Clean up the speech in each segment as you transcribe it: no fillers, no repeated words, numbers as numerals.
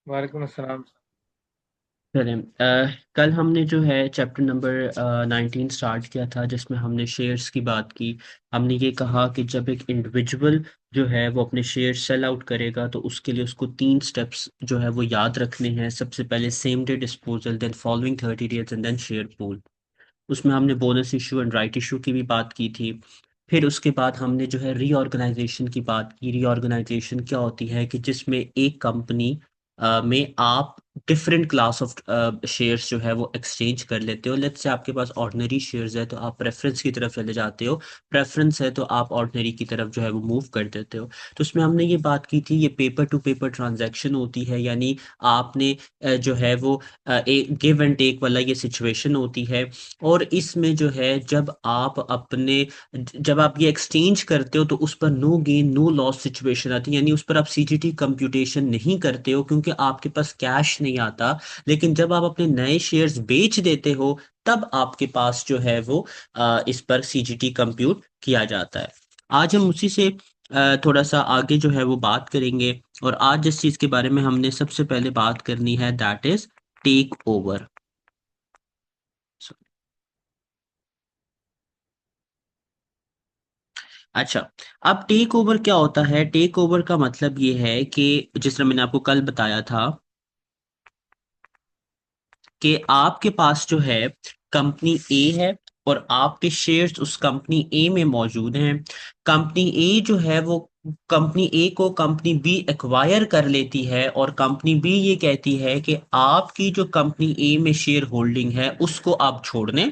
वालेकुम अस्सलाम। चलें कल हमने जो है चैप्टर नंबर 19 स्टार्ट किया था जिसमें हमने शेयर्स की बात की। हमने ये कहा कि जब एक इंडिविजुअल जो है वो अपने शेयर सेल आउट करेगा तो उसके लिए उसको 3 स्टेप्स जो है वो याद रखने हैं। सबसे पहले same day disposal, then following 30 days and then share pool. उसमें हमने bonus issue and right issue की भी बात की थी। फिर उसके बाद हमने जो है रीऑर्गेनाइजेशन की बात की। रीऑर्गेनाइजेशन क्या होती है कि जिसमें एक कंपनी में आप डिफरेंट क्लास ऑफ शेयर्स जो है वो एक्सचेंज कर लेते हो। लेट्स से आपके पास ऑर्डिनरी शेयर्स है तो आप प्रेफरेंस की तरफ चले जाते हो। प्रेफरेंस है तो आप ऑर्डिनरी की तरफ जो है वो मूव कर देते हो। तो उसमें हमने ये बात की थी, ये पेपर टू पेपर ट्रांजैक्शन होती है, यानी आपने जो है वो एक गिव एंड टेक वाला ये सिचुएशन होती है। और इसमें जो है जब आप ये एक्सचेंज करते हो तो उस पर no gain no loss situation आती है, यानी उस पर आप सीजीटी कंप्यूटेशन नहीं करते हो क्योंकि आपके पास कैश नहीं आता। लेकिन जब आप अपने नए शेयर्स बेच देते हो तब आपके पास जो है वो इस पर सीजीटी कंप्यूट किया जाता है। आज हम उसी से थोड़ा सा आगे जो है वो बात करेंगे। और आज जिस चीज के बारे में हमने सबसे पहले बात करनी है दैट इज टेक ओवर। अच्छा, अब टेक ओवर क्या होता है? टेक ओवर का मतलब ये है कि जिस तरह मैंने आपको कल बताया था कि आपके पास जो है कंपनी ए है और आपके शेयर्स उस कंपनी ए में मौजूद हैं। कंपनी ए जो है वो कंपनी ए को कंपनी बी एक्वायर कर लेती है और कंपनी बी ये कहती है कि आपकी जो कंपनी ए में शेयर होल्डिंग है उसको आप छोड़ दें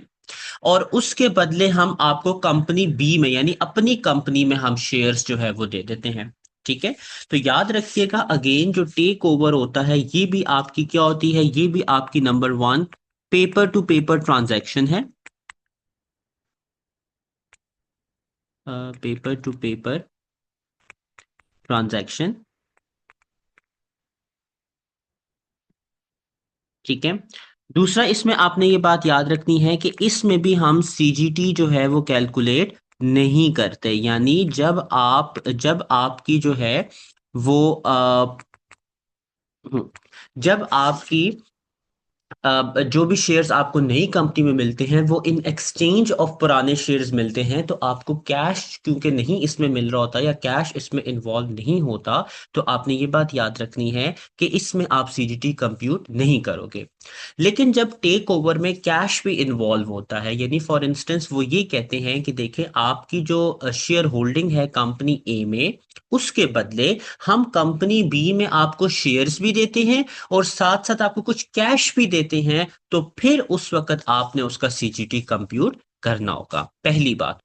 और उसके बदले हम आपको कंपनी बी में यानी अपनी कंपनी में हम शेयर्स जो है वो दे देते हैं। ठीक है। तो याद रखिएगा, अगेन जो टेक ओवर होता है ये भी आपकी क्या होती है, ये भी आपकी number one paper to paper transaction है। Paper to paper transaction. ठीक है। दूसरा, इसमें आपने ये बात याद रखनी है कि इसमें भी हम सीजीटी जो है वो कैलकुलेट नहीं करते, यानी जब आपकी जो है वो जब आपकी जो भी शेयर्स आपको नई कंपनी में मिलते हैं वो इन एक्सचेंज ऑफ पुराने शेयर्स मिलते हैं, तो आपको कैश क्योंकि नहीं इसमें मिल रहा होता या कैश इसमें इन्वॉल्व नहीं होता, तो आपने ये बात याद रखनी है कि इसमें आप सीजीटी कंप्यूट नहीं करोगे। लेकिन जब टेक ओवर में कैश भी इन्वॉल्व होता है, यानी फॉर इंस्टेंस वो ये कहते हैं कि देखिए आपकी जो शेयर होल्डिंग है कंपनी ए में, उसके बदले हम कंपनी बी में आपको शेयर्स भी देते हैं और साथ साथ आपको कुछ कैश भी देते हैं, तो फिर उस वक्त आपने उसका सीजीटी कंप्यूट करना होगा। पहली बात।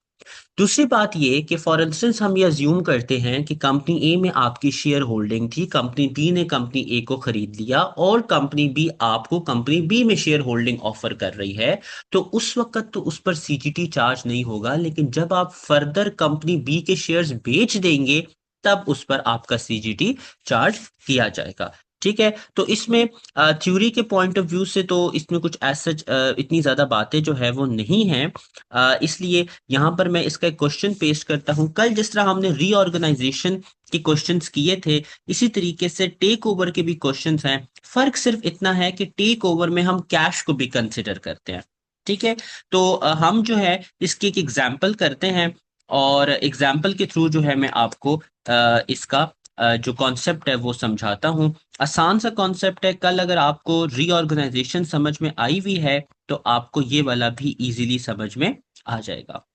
दूसरी बात ये कि फॉर इंस्टेंस हम ये अज्यूम करते हैं कि कंपनी ए में आपकी शेयर होल्डिंग थी, कंपनी बी ने कंपनी ए को खरीद लिया और कंपनी बी आपको कंपनी बी में शेयर होल्डिंग ऑफर कर रही है, तो उस वक्त तो उस पर सीजीटी चार्ज नहीं होगा। लेकिन जब आप फर्दर कंपनी बी के शेयर्स बेच देंगे तब उस पर आपका सीजीटी चार्ज किया जाएगा। ठीक है। तो इसमें थ्योरी के पॉइंट ऑफ व्यू से तो इसमें कुछ ऐसा इतनी ज्यादा बातें जो है वो नहीं है। इसलिए यहां पर मैं इसका एक क्वेश्चन पेश करता हूं। कल जिस तरह हमने रीऑर्गेनाइजेशन के क्वेश्चंस किए थे, इसी तरीके से टेक ओवर के भी क्वेश्चंस हैं। फर्क सिर्फ इतना है कि टेक ओवर में हम कैश को भी कंसिडर करते हैं। ठीक है। तो हम जो है इसकी एक एग्जाम्पल करते हैं और एग्जाम्पल के थ्रू जो है मैं आपको इसका जो कॉन्सेप्ट है वो समझाता हूँ। आसान सा कॉन्सेप्ट है। कल अगर आपको रीऑर्गेनाइजेशन समझ में आई हुई है तो आपको ये वाला भी इजीली समझ में आ जाएगा।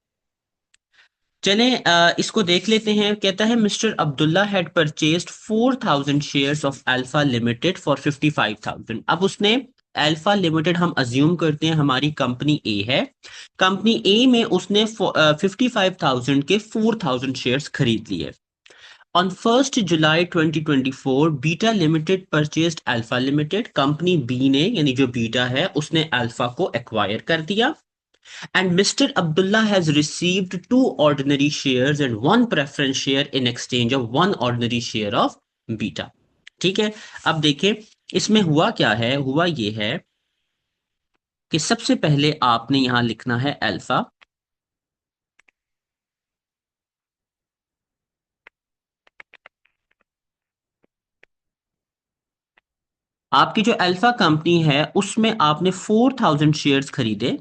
चलें इसको देख लेते हैं। कहता है mister Abdullah had purchased 4000 shares of alpha limited for 55,000। अब उसने अल्फा लिमिटेड, हम अज्यूम करते हैं हमारी कंपनी ए है, कंपनी ए में उसने 55,000 के 4000 शेयर्स खरीद लिए। On 1 July 2024 Beta Limited purchased Alpha Limited. Company B ने यानी जो बीटा है उसने अल्फा को एक्वायर कर दिया। And Mr. Abdullah has received two ordinary shares and one preference share in exchange of one ordinary share of beta। ठीक है। अब देखें इसमें हुआ क्या है। हुआ ये है कि सबसे पहले आपने यहां लिखना है अल्फा। आपकी जो अल्फा कंपनी है उसमें आपने 4000 शेयर्स खरीदे,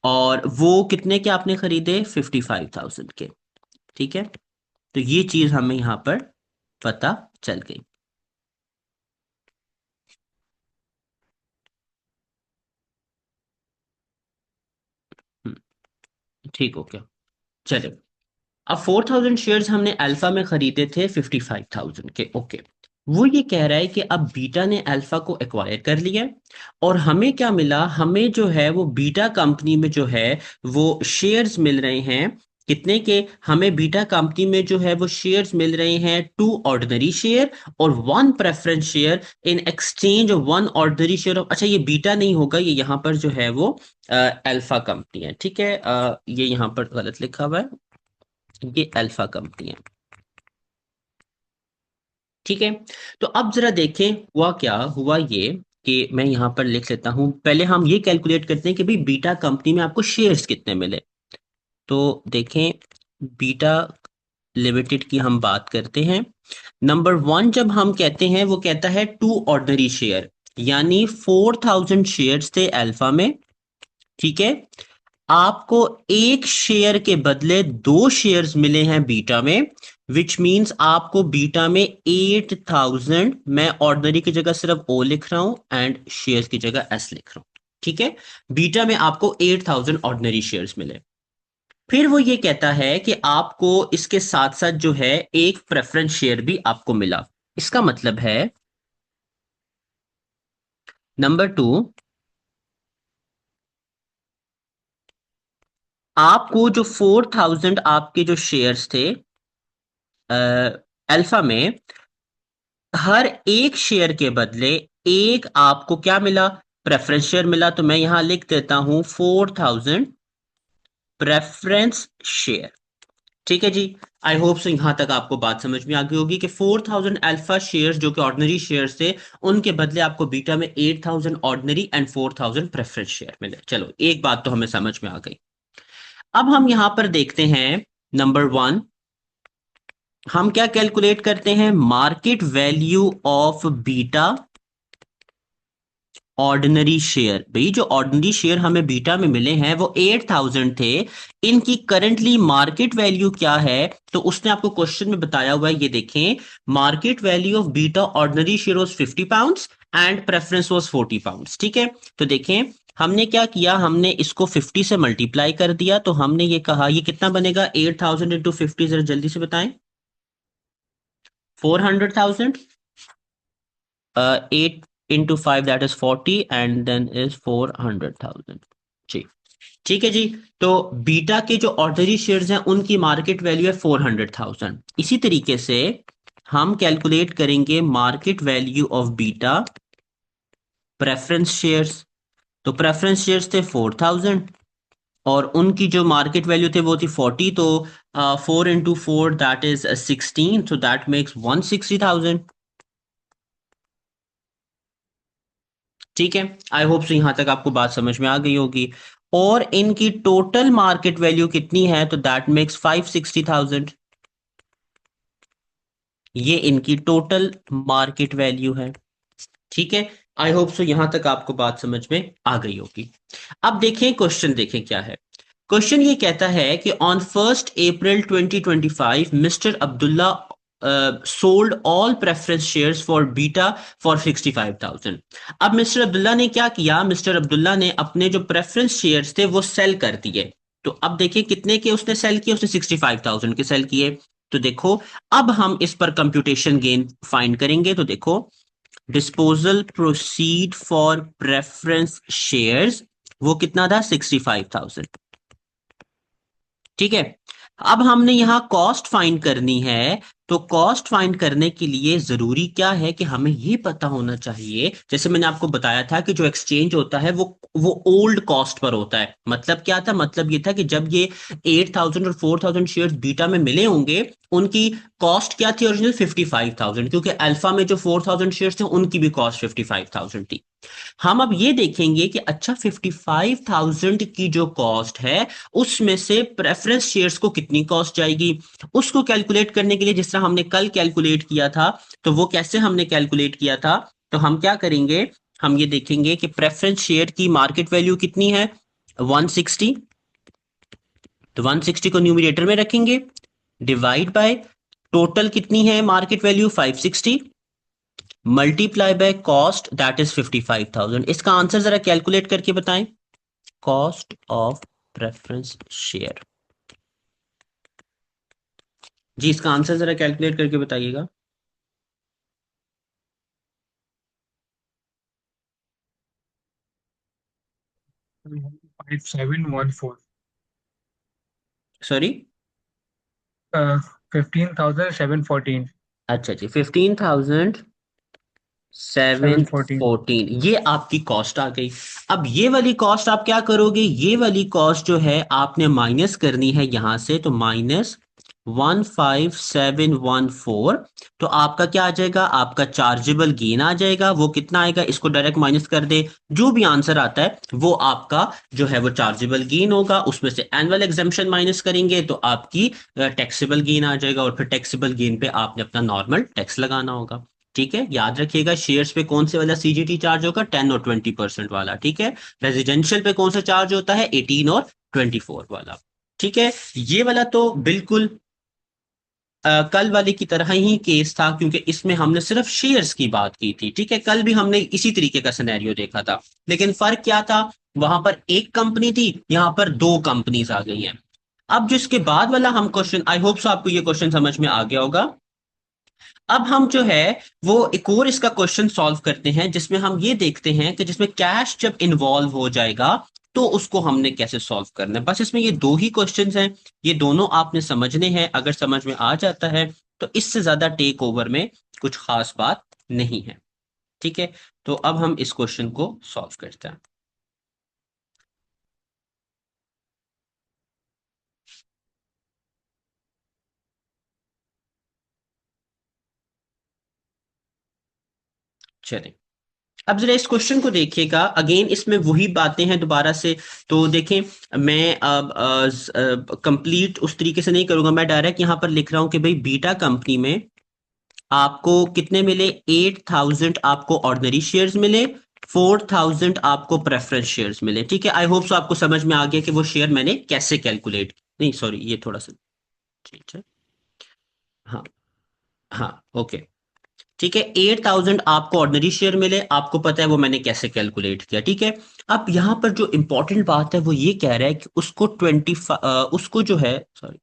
और वो कितने के आपने खरीदे? 55,000 के। ठीक है, तो ये चीज हमें यहां पर पता चल गई। ठीक हो गया। चलिए, अब 4000 शेयर्स हमने अल्फा में खरीदे थे 55,000 के। ओके, वो ये कह रहा है कि अब बीटा ने अल्फा को एक्वायर कर लिया है, और हमें क्या मिला? हमें जो है वो बीटा कंपनी में जो है वो शेयर्स मिल रहे हैं। कितने के? हमें बीटा कंपनी में जो है वो शेयर्स मिल रहे हैं, 2 ऑर्डिनरी शेयर और 1 preference share, in exchange of 1 ordinary share of, अच्छा ये बीटा नहीं होगा, ये यहाँ पर जो है वो अल्फा कंपनी है। ठीक है, ये यहाँ पर गलत लिखा हुआ है, ये अल्फा कंपनी है। ठीक है, तो अब जरा देखें हुआ क्या हुआ। ये कि मैं यहां पर लिख लेता हूं, पहले हम ये कैलकुलेट करते हैं कि भाई बीटा कंपनी में आपको शेयर्स कितने मिले। तो देखें, बीटा लिमिटेड की हम बात करते हैं। नंबर 1 जब हम कहते हैं, वो कहता है 2 ऑर्डिनरी शेयर, यानी 4000 शेयर्स थे अल्फा में। ठीक है, आपको एक शेयर के बदले 2 शेयर्स मिले हैं बीटा में, विच मींस आपको बीटा में 8000, मैं ऑर्डिनरी की जगह सिर्फ ओ लिख रहा हूं एंड शेयर्स की जगह एस लिख रहा हूं। ठीक है, बीटा में आपको 8000 ऑर्डिनरी शेयर्स मिले। फिर वो ये कहता है कि आपको इसके साथ साथ जो है एक प्रेफरेंस शेयर भी आपको मिला। इसका मतलब है, नंबर 2, आपको जो 4000 आपके जो शेयर्स थे अल्फा में, हर एक शेयर के बदले एक आपको क्या मिला? प्रेफरेंस शेयर मिला। तो मैं यहां लिख देता हूं 4000 प्रेफरेंस शेयर। ठीक है जी, आई होप सो यहां तक आपको बात समझ में आ गई होगी कि 4000 अल्फा शेयर्स जो कि ऑर्डिनरी शेयर्स थे, उनके बदले आपको बीटा में 8000 ऑर्डिनरी एंड 4000 प्रेफरेंस शेयर मिले। चलो, एक बात तो हमें समझ में आ गई। अब हम यहां पर देखते हैं, नंबर 1, हम क्या कैलकुलेट करते हैं? Market value of beta ordinary share. भाई जो ऑर्डिनरी शेयर हमें बीटा में मिले हैं वो 8000 थे, इनकी करंटली मार्केट वैल्यू क्या है? तो उसने आपको क्वेश्चन में बताया हुआ है, ये देखें, market value of beta ordinary share was 50 pounds and preference was 40 pounds. ठीक है, तो देखें हमने क्या किया, हमने इसको 50 से मल्टीप्लाई कर दिया, तो हमने ये कहा ये कितना बनेगा? 8000 इंटू 50, जरा जल्दी से बताएं। 400,000, 8 into 5 that is 40 and then is 400,000 जी। ठीक है जी, तो बीटा के जो ऑर्डिनरी शेयर्स हैं उनकी मार्केट वैल्यू है 400,000। इसी तरीके से हम कैलकुलेट करेंगे market value of beta preference shares. तो प्रेफरेंस शेयर्स थे 4000, और उनकी जो मार्केट वैल्यू थे वो थी 40, तो 4 into 4 that is 16, so that makes 160,000। ठीक है, आई होप सो यहां तक आपको बात समझ में आ गई होगी। और इनकी टोटल मार्केट वैल्यू कितनी है? तो दैट मेक्स 560,000। ये इनकी टोटल मार्केट वैल्यू है। ठीक है, आई होप सो यहां तक आपको बात समझ में आ गई होगी। अब देखें क्वेश्चन, देखें क्या है। क्वेश्चन ये कहता है कि on 1 April 2025 mister Abdullah sold all preference shares for beta for 65,000। अब मिस्टर अब्दुल्ला ने क्या किया? मिस्टर अब्दुल्ला ने अपने जो प्रेफरेंस शेयर्स थे वो सेल कर दिए। तो अब देखिए कितने के उसने सेल किए? उसने 65,000 के सेल किए। तो देखो, अब हम इस पर कंप्यूटेशन गेन फाइंड करेंगे। तो देखो, disposal proceed for preference shares, वो कितना था? 65,000। ठीक है, अब हमने यहां कॉस्ट फाइंड करनी है। तो कॉस्ट फाइंड करने के लिए जरूरी क्या है कि हमें ये पता होना चाहिए, जैसे मैंने आपको बताया था कि जो एक्सचेंज होता है वो ओल्ड कॉस्ट पर होता है। मतलब क्या था? मतलब ये था कि जब ये 8000 और 4000 शेयर्स बीटा में मिले होंगे, उनकी कॉस्ट क्या थी ओरिजिनल? 55,000, क्योंकि अल्फा में जो 4000 शेयर्स थे उनकी भी कॉस्ट 55,000 थी। हम अब ये देखेंगे कि अच्छा 55,000 की जो कॉस्ट है उसमें से प्रेफरेंस शेयर्स को कितनी कॉस्ट जाएगी। उसको कैलकुलेट करने के लिए जिस तरह हमने कल कैलकुलेट किया था, तो वो कैसे हमने कैलकुलेट किया था, तो हम क्या करेंगे, हम ये देखेंगे कि प्रेफरेंस शेयर की मार्केट वैल्यू कितनी है, 160। तो 160 को न्यूमरेटर में रखेंगे, डिवाइड बाय टोटल कितनी है market value 560, multiply by cost that is 55,000। इसका आंसर जरा कैलकुलेट करके बताएं, कॉस्ट ऑफ प्रेफरेंस शेयर। जी इसका आंसर जरा कैलकुलेट करके बताइएगा। 5714। सॉरी, 15,714। अच्छा जी, 15,714, 714। ये आपकी कॉस्ट आ गई। अब ये वाली कॉस्ट आप क्या करोगे, ये वाली कॉस्ट जो है आपने माइनस करनी है यहां से, तो माइनस 15714। तो आपका क्या आ जाएगा, आपका चार्जेबल गेन आ जाएगा। वो कितना आएगा, इसको डायरेक्ट माइनस कर दे, जो भी आंसर आता है वो आपका जो है वो चार्जेबल गेन होगा। उसमें से एनुअल एग्जाम्पशन माइनस करेंगे तो आपकी टैक्सेबल गेन आ जाएगा, और फिर टैक्सेबल गेन पे आपने अपना नॉर्मल टैक्स लगाना होगा। ठीक है, याद रखिएगा शेयर्स पे कौन से वाला सीजीटी चार्ज होगा, 10 और 20% वाला। ठीक है, रेजिडेंशियल पे कौन सा चार्ज होता है, 18 और 24 वाला। ठीक है, ये वाला तो बिल्कुल कल वाले की तरह ही केस था, क्योंकि इसमें हमने सिर्फ शेयर्स की बात की थी। ठीक है, कल भी हमने इसी तरीके का सिनेरियो देखा था, लेकिन फर्क क्या था, वहां पर एक कंपनी थी, यहां पर दो कंपनीज आ गई हैं। अब जिसके बाद वाला हम क्वेश्चन, आई होप सो आपको ये क्वेश्चन समझ में आ गया होगा। अब हम जो है वो एक और इसका क्वेश्चन सॉल्व करते हैं, जिसमें हम ये देखते हैं कि जिसमें कैश जब इन्वॉल्व हो जाएगा तो उसको हमने कैसे सॉल्व करना है। बस इसमें ये दो ही क्वेश्चंस हैं, ये दोनों आपने समझने हैं। अगर समझ में आ जाता है तो इससे ज्यादा टेक ओवर में कुछ खास बात नहीं है। ठीक है, तो अब हम इस क्वेश्चन को सॉल्व करते हैं। चलिए, अब जरा इस क्वेश्चन को देखिएगा, अगेन इसमें वही बातें हैं दोबारा से। तो देखें, मैं अब कंप्लीट उस तरीके से नहीं करूंगा, मैं डायरेक्ट यहां पर लिख रहा हूं कि भाई बीटा कंपनी में आपको कितने मिले, 8,000 आपको ऑर्डिनरी शेयर्स मिले, 4,000 आपको प्रेफरेंस शेयर्स मिले। ठीक है, आई होप सो आपको समझ में आ गया कि वो शेयर मैंने कैसे कैलकुलेट, नहीं सॉरी ये थोड़ा सा, ठीक है, हाँ, हाँ, ओके। ठीक है, 8,000 आपको ऑर्डिनरी शेयर मिले, आपको पता है वो मैंने कैसे कैलकुलेट किया। ठीक है, अब यहां पर जो इंपॉर्टेंट बात है वो ये कह रहा है कि उसको उसको जो है, सॉरी,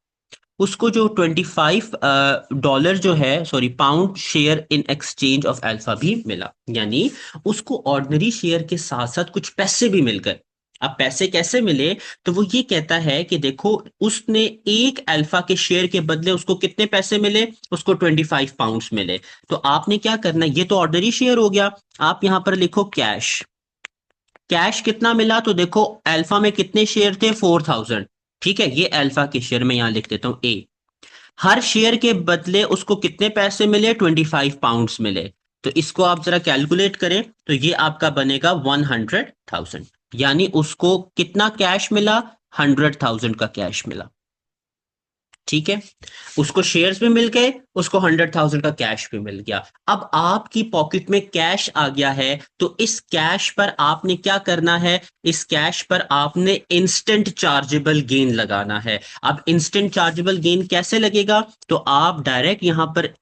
उसको जो $25 जो है, sorry, pound share in exchange of alpha भी मिला। यानी उसको ऑर्डिनरी शेयर के साथ साथ कुछ पैसे भी मिल गए। अब पैसे कैसे मिले, तो वो ये कहता है कि देखो, उसने एक अल्फा के शेयर के बदले उसको कितने पैसे मिले, उसको 25 पाउंड्स मिले। तो आपने क्या करना है, ये तो ऑर्डिनरी शेयर हो गया, आप यहां पर लिखो कैश। कैश कितना मिला, तो देखो अल्फा में कितने शेयर थे, 4,000। ठीक है, ये अल्फा के शेयर में यहां लिख देता हूं ए। हर शेयर के बदले उसको कितने पैसे मिले, 25 पाउंड्स मिले। तो इसको आप जरा कैलकुलेट करें, तो ये आपका बनेगा 100,000। यानी उसको कितना कैश मिला, 100,000 का कैश मिला। ठीक है, उसको शेयर्स भी मिल गए, उसको 100,000 का कैश भी मिल गया। अब आपकी पॉकेट में कैश आ गया है, तो इस कैश पर आपने क्या करना है, इस कैश पर आपने इंस्टेंट चार्जेबल गेन लगाना है। अब इंस्टेंट चार्जेबल गेन कैसे लगेगा, तो आप डायरेक्ट यहां पर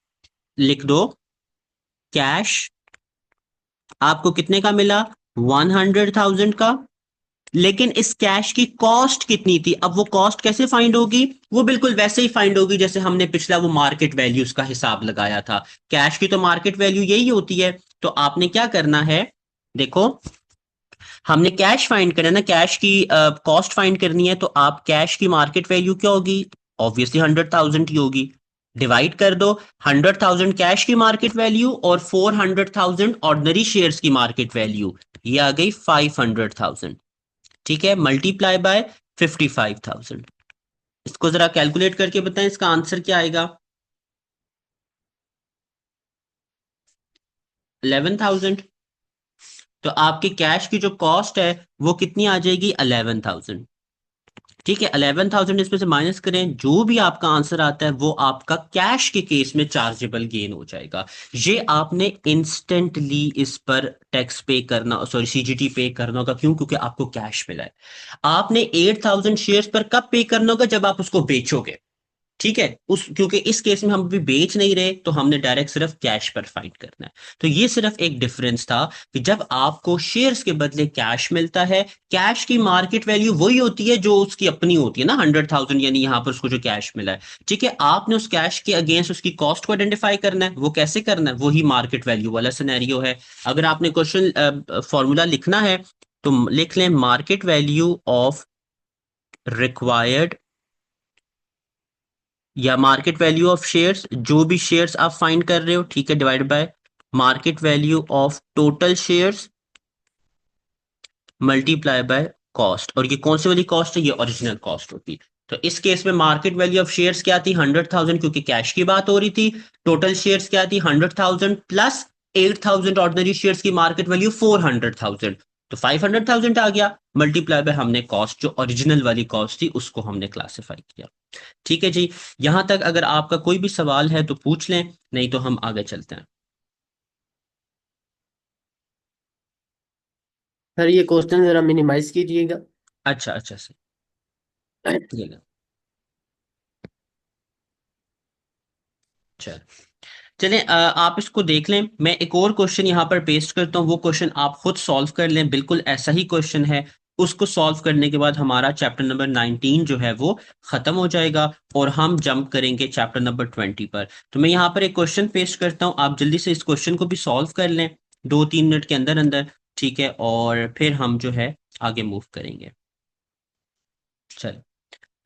लिख दो, कैश आपको कितने का मिला, 100,000 का। लेकिन इस कैश की कॉस्ट कितनी थी, अब वो कॉस्ट कैसे फाइंड होगी, वो बिल्कुल वैसे ही फाइंड होगी जैसे हमने पिछला वो मार्केट वैल्यूज का हिसाब लगाया था। कैश की तो मार्केट वैल्यू यही होती है। तो आपने क्या करना है, देखो, हमने कैश फाइंड करना है ना, कैश की कॉस्ट फाइंड करनी है, तो आप कैश की मार्केट वैल्यू क्या होगी, ऑब्वियसली 100,000 ही होगी। डिवाइड कर दो, 100,000 कैश की मार्केट वैल्यू और 400,000 ऑर्डिनरी शेयर्स की मार्केट वैल्यू, ये आ गई 500,000। ठीक है, मल्टीप्लाई बाय 55,000। इसको जरा कैलकुलेट करके बताएं, इसका आंसर क्या आएगा, 11,000। तो आपके कैश की जो कॉस्ट है वो कितनी आ जाएगी, 11,000। ठीक है, 11,000 इसमें से माइनस करें, जो भी आपका आंसर आता है वो आपका कैश के केस में चार्जेबल गेन हो जाएगा। ये आपने इंस्टेंटली इस पर टैक्स पे करना, सॉरी सीजीटी पे करना होगा। क्यों? क्योंकि आपको कैश मिला है। आपने 8,000 शेयर्स पर कब पे करना होगा, जब आप उसको बेचोगे। ठीक है, उस क्योंकि इस केस में हम अभी बेच नहीं रहे, तो हमने डायरेक्ट सिर्फ कैश पर फाइंड करना है। तो ये सिर्फ एक डिफरेंस था कि जब आपको शेयर्स के बदले कैश मिलता है, कैश की मार्केट वैल्यू वही होती है जो उसकी अपनी होती है ना, 100,000, यानी यहां पर उसको जो कैश मिला है। ठीक है, आपने उस कैश के अगेंस्ट उसकी कॉस्ट को आइडेंटिफाई करना है। वो कैसे करना है, वही मार्केट वैल्यू वाला सिनेरियो है। अगर आपने क्वेश्चन फॉर्मूला लिखना है तो लिख लें, मार्केट वैल्यू ऑफ रिक्वायर्ड, या मार्केट वैल्यू ऑफ शेयर्स, जो भी शेयर्स आप फाइंड कर रहे हो, ठीक है, divide by market value of total shares multiply by cost. और ये कौन सी वाली कॉस्ट है, ये ओरिजिनल कॉस्ट होती है। तो इस केस में मार्केट वैल्यू ऑफ शेयर्स क्या थी, 100,000, क्योंकि कैश की बात हो रही थी। टोटल शेयर्स क्या थी, 100,000 प्लस 8,000 ऑर्डिनरी शेयर्स की मार्केट वैल्यू 400,000। तो 500,000 आ गया, मल्टीप्लाई बाय हमने कॉस्ट, जो ओरिजिनल वाली कॉस्ट थी, उसको हमने क्लासिफाई किया। ठीक है जी। यहां तक अगर आपका कोई भी सवाल है तो पूछ लें, नहीं तो हम आगे चलते हैं। सर ये क्वेश्चन जरा मिनिमाइज कीजिएगा। अच्छा अच्छा सर, ये लो। चल, चलें, आप इसको देख लें। मैं एक और क्वेश्चन यहाँ पर पेस्ट करता हूँ, वो क्वेश्चन आप खुद सॉल्व कर लें। बिल्कुल ऐसा ही क्वेश्चन है। उसको सॉल्व करने के बाद हमारा चैप्टर नंबर 19 जो है वो खत्म हो जाएगा, और हम जंप करेंगे चैप्टर नंबर 20 पर। तो मैं यहाँ पर एक क्वेश्चन पेस्ट करता हूँ, आप जल्दी से इस क्वेश्चन को भी सॉल्व कर लें 2-3 मिनट के अंदर अंदर। ठीक है, और फिर हम जो है आगे मूव करेंगे। चल,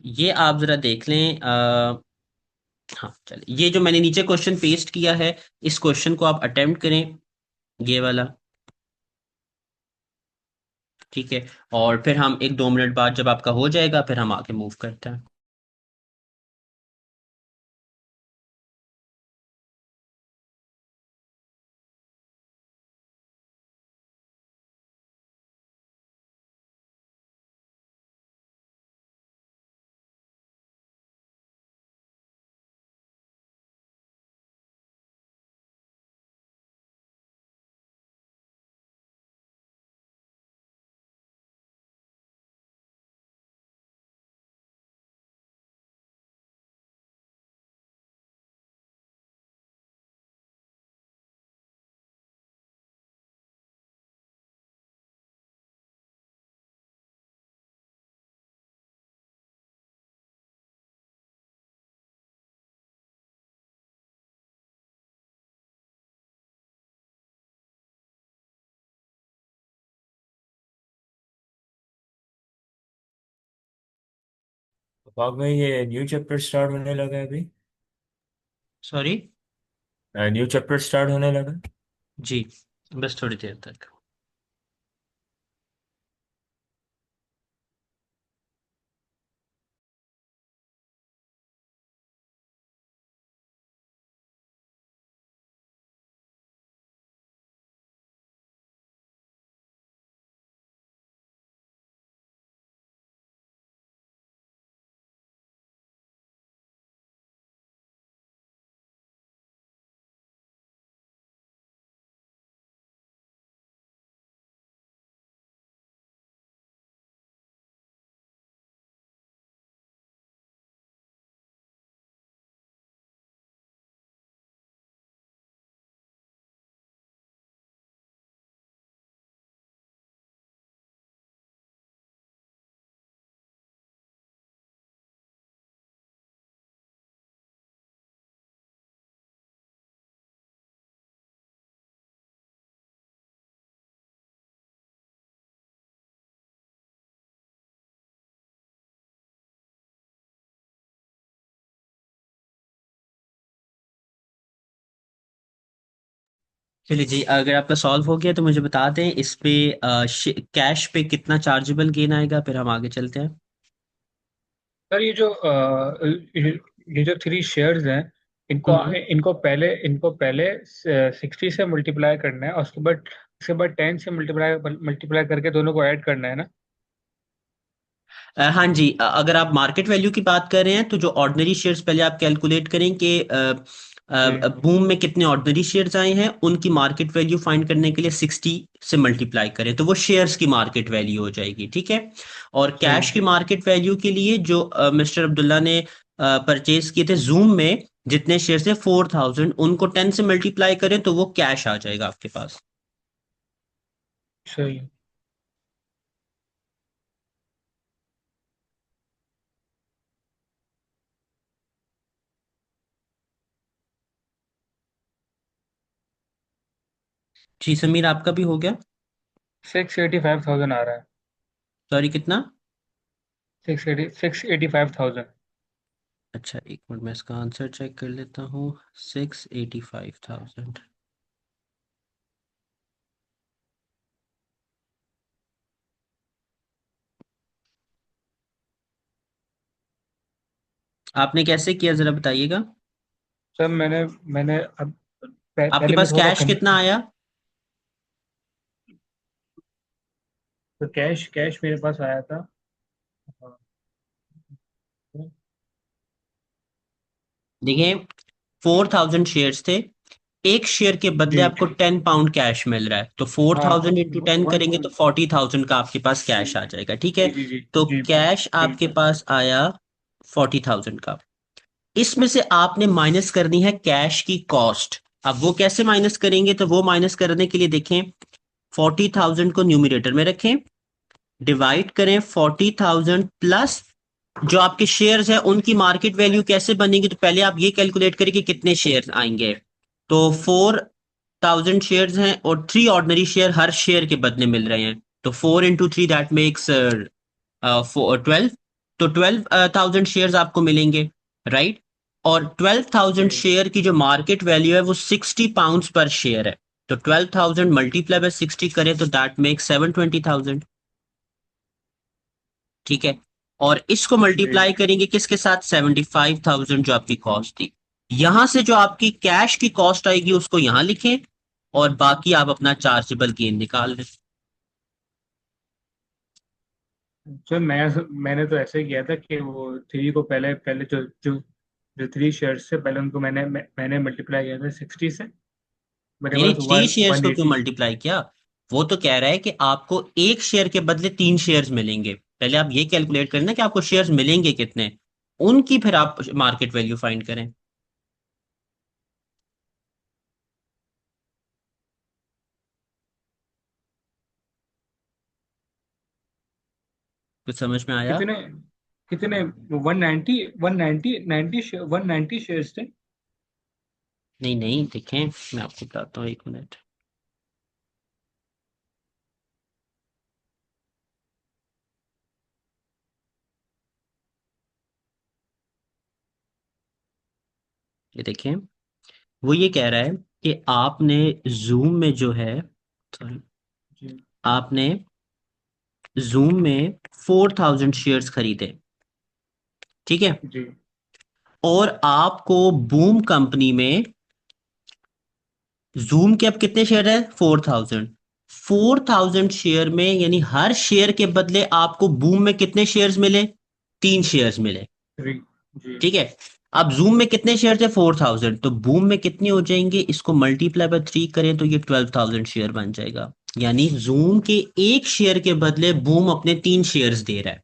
ये आप जरा देख लें। हाँ चलिए, ये जो मैंने नीचे क्वेश्चन पेस्ट किया है, इस क्वेश्चन को आप अटेम्प्ट करें, ये वाला। ठीक है, और फिर हम 1-2 मिनट बाद जब आपका हो जाएगा, फिर हम आगे मूव करते हैं। भाग में ये न्यू चैप्टर स्टार्ट होने लगा है अभी। सॉरी। न्यू चैप्टर स्टार्ट होने लगा। जी, बस थोड़ी देर तक। चलिए जी, अगर आपका सॉल्व हो गया तो मुझे बता दें, इस पे कैश पे कितना चार्जेबल गेन आएगा, फिर हम आगे चलते हैं। सर ये जो 3 शेयर्स हैं, इनको हम्म। इनको पहले 60 से मल्टीप्लाई करना है, और उसके बाद इसके बाद 10 से मल्टीप्लाई मल्टीप्लाई करके दोनों को ऐड करना है ना? हाँ जी, अगर आप मार्केट वैल्यू की बात कर रहे हैं तो जो ऑर्डिनरी शेयर्स पहले आप कैलकुलेट करें कि जी। बूम में कितने ऑर्डिनरी शेयर्स आए हैं, उनकी मार्केट वैल्यू फाइंड करने के लिए 60 से मल्टीप्लाई करें तो वो शेयर्स की मार्केट वैल्यू हो जाएगी, ठीक है। और जी। कैश की मार्केट वैल्यू के लिए जो मिस्टर अब्दुल्ला ने परचेज किए थे जूम में, जितने शेयर थे 4000, उनको 10 से मल्टीप्लाई करें तो वो कैश आ जाएगा आपके पास। सही। जी समीर, आपका भी हो गया? 685,000 आ रहा है। सॉरी, कितना? 685,000। अच्छा, एक मिनट मैं इसका आंसर चेक कर लेता हूँ। 685,000। आपने कैसे किया जरा बताइएगा। सर मैंने मैंने अब आपके पहले मैं पास थोड़ा कैश कितना आया? तो कैश कैश मेरे पास आया था। हाँ। देखिए, 4000 शेयर्स थे। एक शेयर के बदले जी। आपको 10 पाउंड कैश मिल रहा है, तो फोर हाँ। Thousand into ten one. करेंगे तो 40,000 का आपके पास कैश आ जाएगा, ठीक है। जी जी जी। तो जी कैश जी। आपके पास आया 40,000 का। इसमें से आपने माइनस करनी है कैश की कॉस्ट। अब वो कैसे माइनस करेंगे, तो वो माइनस करने के लिए देखें, 40,000 को न्यूमरेटर में रखें, डिवाइड करें 40,000 प्लस जो आपके शेयर्स है उनकी मार्केट वैल्यू कैसे बनेगी, तो पहले आप ये कैलकुलेट करें कि कितने शेयर्स आएंगे। तो 4000 शेयर्स हैं और 3 ऑर्डिनरी शेयर हर शेयर के बदले मिल रहे हैं, तो 4 into 3 दैट मेक्स 12। तो 12,000 शेयर्स आपको मिलेंगे, राइट। और 12,000 जी शेयर की जो मार्केट वैल्यू है वो 60 पाउंड पर शेयर है। तो 12,000 मल्टीप्लाई बाय 60 करें तो दैट मेक्स 720,000, ठीक है। और इसको जी। मल्टीप्लाई करेंगे किसके साथ, 75,000 जो आपकी कॉस्ट थी। यहां से जो आपकी कैश की कॉस्ट आएगी उसको यहां लिखें, और बाकी आप अपना चार्जेबल गेन निकाल लें। सर मैंने तो ऐसे किया था कि वो थ्री को पहले पहले जो जो जो थ्री शेयर्स से पहले उनको मैंने मल्टीप्लाई किया था 60 से। मेरे नहीं नहीं, पास थ्री वन शेयर्स वन को क्यों एटी मल्टीप्लाई किया? वो तो कह रहा है कि आपको एक शेयर के बदले 3 शेयर्स मिलेंगे। पहले आप ये कैलकुलेट करें ना कि आपको शेयर्स मिलेंगे कितने, उनकी फिर आप मार्केट वैल्यू फाइंड करें। कुछ समझ में आया? कितने कितने 190 शेयर्स थे। नहीं नहीं, देखें मैं आपको बताता हूँ, एक मिनट। ये देखें, वो ये कह रहा है कि आपने जूम में जो है, सॉरी, जी आपने जूम में 4000 शेयर्स खरीदे, ठीक है। जी और आपको बूम कंपनी में जूम के अब कितने शेयर है, 4000 शेयर में, यानी हर शेयर के बदले आपको बूम में कितने शेयर्स मिले, 3 शेयर्स मिले, थ्री। जी ठीक है। अब जूम में कितने शेयर थे, 4000, तो बूम में कितने हो जाएंगे, इसको मल्टीप्लाई बाय 3 करें तो ये 12,000 शेयर बन जाएगा। यानी जूम के एक शेयर के बदले बूम अपने 3 शेयर्स दे रहा है,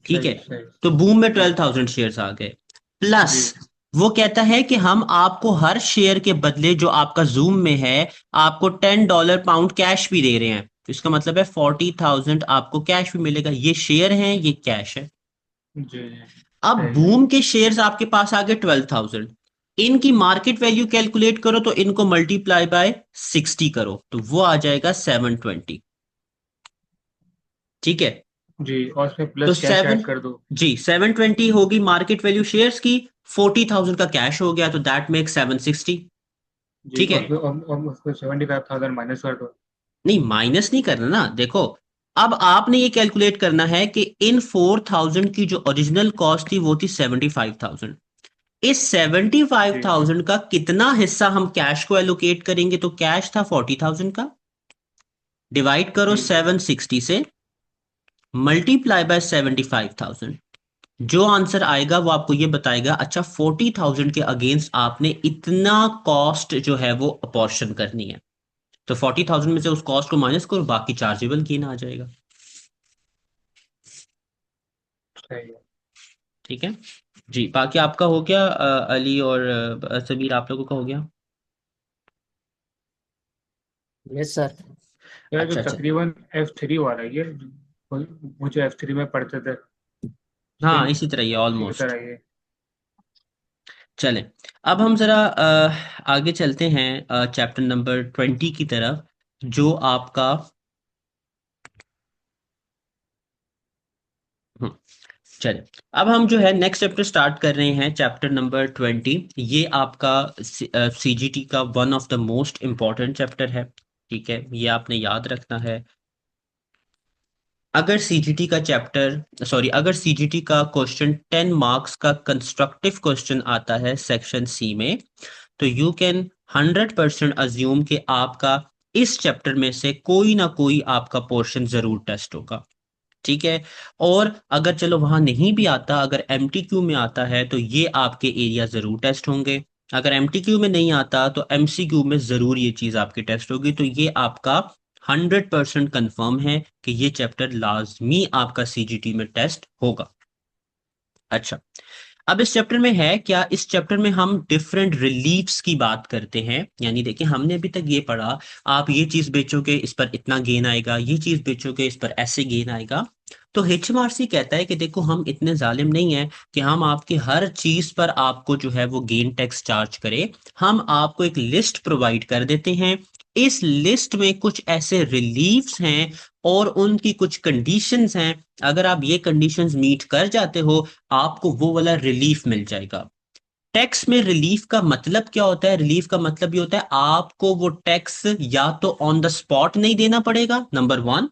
ठीक है। सही सही। तो बूम में जी 12,000 शेयर्स आ गए, प्लस जी वो कहता है कि हम आपको हर शेयर के बदले जो आपका जूम में है, आपको $10 पाउंड कैश भी दे रहे हैं, तो इसका मतलब है 40,000 आपको कैश भी मिलेगा। ये शेयर है, ये कैश है। जी। अब सही। बूम के शेयर्स आपके पास आ गए 12,000, इनकी मार्केट वैल्यू कैलकुलेट करो तो इनको मल्टीप्लाई बाय 60 करो तो वो आ जाएगा 720, ठीक है। जी और उसमें तो प्लस कैश ऐड सेवन, कर दो। जी 720 होगी मार्केट वैल्यू शेयर्स की, 40,000 का कैश हो गया तो दैट मेक 760, जी ठीक है। और उसको 75,000 माइनस कर दो। नहीं, माइनस नहीं करना ना, देखो अब आपने ये कैलकुलेट करना है कि इन 4000 की जो ओरिजिनल कॉस्ट थी वो थी 75,000। इस जी 75,000 का कितना हिस्सा हम कैश को एलोकेट करेंगे, तो कैश था 40,000 का, डिवाइड करो ठीक है। 760 से, मल्टीप्लाई बाय 75,000। जो आंसर आएगा वो आपको ये बताएगा अच्छा 40,000 के अगेंस्ट आपने इतना कॉस्ट जो है वो अपॉर्शन करनी है। तो 40,000 में से उस कॉस्ट को माइनस करो, बाकी चार्जेबल गेन आ जाएगा। सही है। ठीक है जी, बाकी आपका हो गया अली और सबीर, आप लोगों का हो गया? Yes sir. यार जो अच्छा अच्छा। तकरीबन F3 वाला है ये, वो जो F3 में पढ़ते थे, हाँ, सेम इसी तरह ही उसी की ऑलमोस्ट। तरह ये। चलें, अब हम जरा आगे चलते हैं चैप्टर नंबर 20 की तरफ, जो आपका हम्म, चलिए, अब हम जो है नेक्स्ट चैप्टर स्टार्ट कर रहे हैं, चैप्टर नंबर 20। ये आपका सीजीटी का one of the most important chapter है। ठीक है, ये आपने याद रखना है। अगर सीजीटी का चैप्टर सॉरी अगर सीजीटी का क्वेश्चन 10 मार्क्स का कंस्ट्रक्टिव क्वेश्चन आता है सेक्शन सी में, तो यू कैन 100% अज्यूम कि आपका इस चैप्टर में से कोई ना कोई आपका पोर्शन जरूर टेस्ट होगा। ठीक है, और अगर चलो वहां नहीं भी आता, अगर एमटीक्यू में आता है तो ये आपके एरिया जरूर टेस्ट होंगे। अगर एमटीक्यू में नहीं आता तो एमसीक्यू में जरूर ये चीज आपकी टेस्ट होगी। तो ये आपका 100% कंफर्म है कि ये चैप्टर लाजमी आपका सीजीटी में टेस्ट होगा। अच्छा, अब इस चैप्टर में है क्या, इस चैप्टर में हम डिफरेंट रिलीफ्स की बात करते हैं। यानी देखिए, हमने अभी तक ये पढ़ा, आप ये चीज बेचोगे इस पर इतना गेन आएगा, ये चीज बेचोगे इस पर ऐसे गेन आएगा। तो एचएमआरसी कहता है कि देखो, हम इतने जालिम नहीं है कि हम आपकी हर चीज पर आपको जो है वो गेन टैक्स चार्ज करें। हम आपको एक लिस्ट प्रोवाइड कर देते हैं, इस लिस्ट में कुछ ऐसे रिलीफ्स हैं और उनकी कुछ कंडीशंस हैं। अगर आप ये कंडीशंस मीट कर जाते हो, आपको वो वाला रिलीफ मिल जाएगा। टैक्स में रिलीफ का मतलब क्या होता है? रिलीफ का मतलब ये होता है आपको वो टैक्स या तो ऑन द स्पॉट नहीं देना पड़ेगा, number one,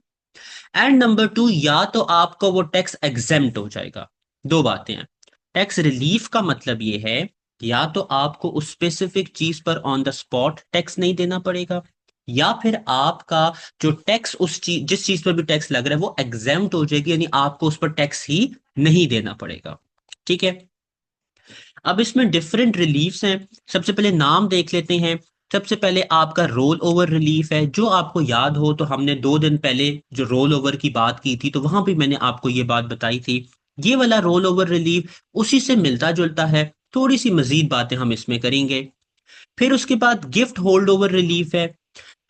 and number two, या तो आपको वो टैक्स एग्जेम्प्ट हो जाएगा। दो बातें हैं। टैक्स रिलीफ का मतलब ये है या तो आपको उस स्पेसिफिक चीज पर ऑन द स्पॉट टैक्स नहीं देना पड़ेगा, या फिर आपका जो टैक्स उस चीज जिस चीज पर भी टैक्स लग रहा है वो एग्जेम्प्ट हो जाएगी, यानी आपको उस पर टैक्स ही नहीं देना पड़ेगा। ठीक है, अब इसमें डिफरेंट रिलीफ्स हैं। सबसे पहले नाम देख लेते हैं। सबसे पहले आपका रोल ओवर रिलीफ है। जो आपको याद हो तो हमने 2 दिन पहले जो रोल ओवर की बात की थी, तो वहां भी मैंने आपको ये बात बताई थी। ये वाला रोल ओवर रिलीफ उसी से मिलता जुलता है, थोड़ी सी मजीद बातें हम इसमें करेंगे। फिर उसके बाद गिफ्ट होल्ड ओवर रिलीफ है।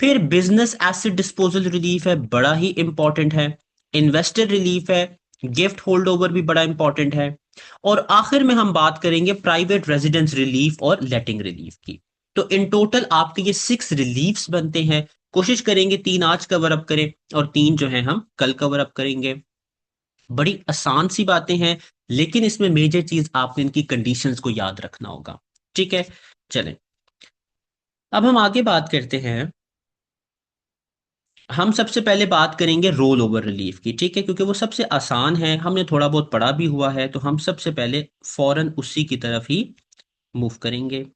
फिर बिजनेस एसेट डिस्पोजल रिलीफ है, बड़ा ही इंपॉर्टेंट है। इन्वेस्टर रिलीफ है। गिफ्ट होल्ड ओवर भी बड़ा इंपॉर्टेंट है। और आखिर में हम बात करेंगे प्राइवेट रेजिडेंस रिलीफ और लेटिंग रिलीफ की। तो इन टोटल आपके ये 6 रिलीफ्स बनते हैं। कोशिश करेंगे 3 आज कवर अप करें और 3 जो है हम कल कवर अप करेंगे। बड़ी आसान सी बातें हैं, लेकिन इसमें मेजर चीज आपने इनकी कंडीशंस को याद रखना होगा। ठीक है, चलें, अब हम आगे बात करते हैं। हम सबसे पहले बात करेंगे रोल ओवर रिलीफ की। ठीक है, क्योंकि वो सबसे आसान है, हमने थोड़ा बहुत पढ़ा भी हुआ है, तो हम सबसे पहले फौरन उसी की तरफ ही मूव करेंगे।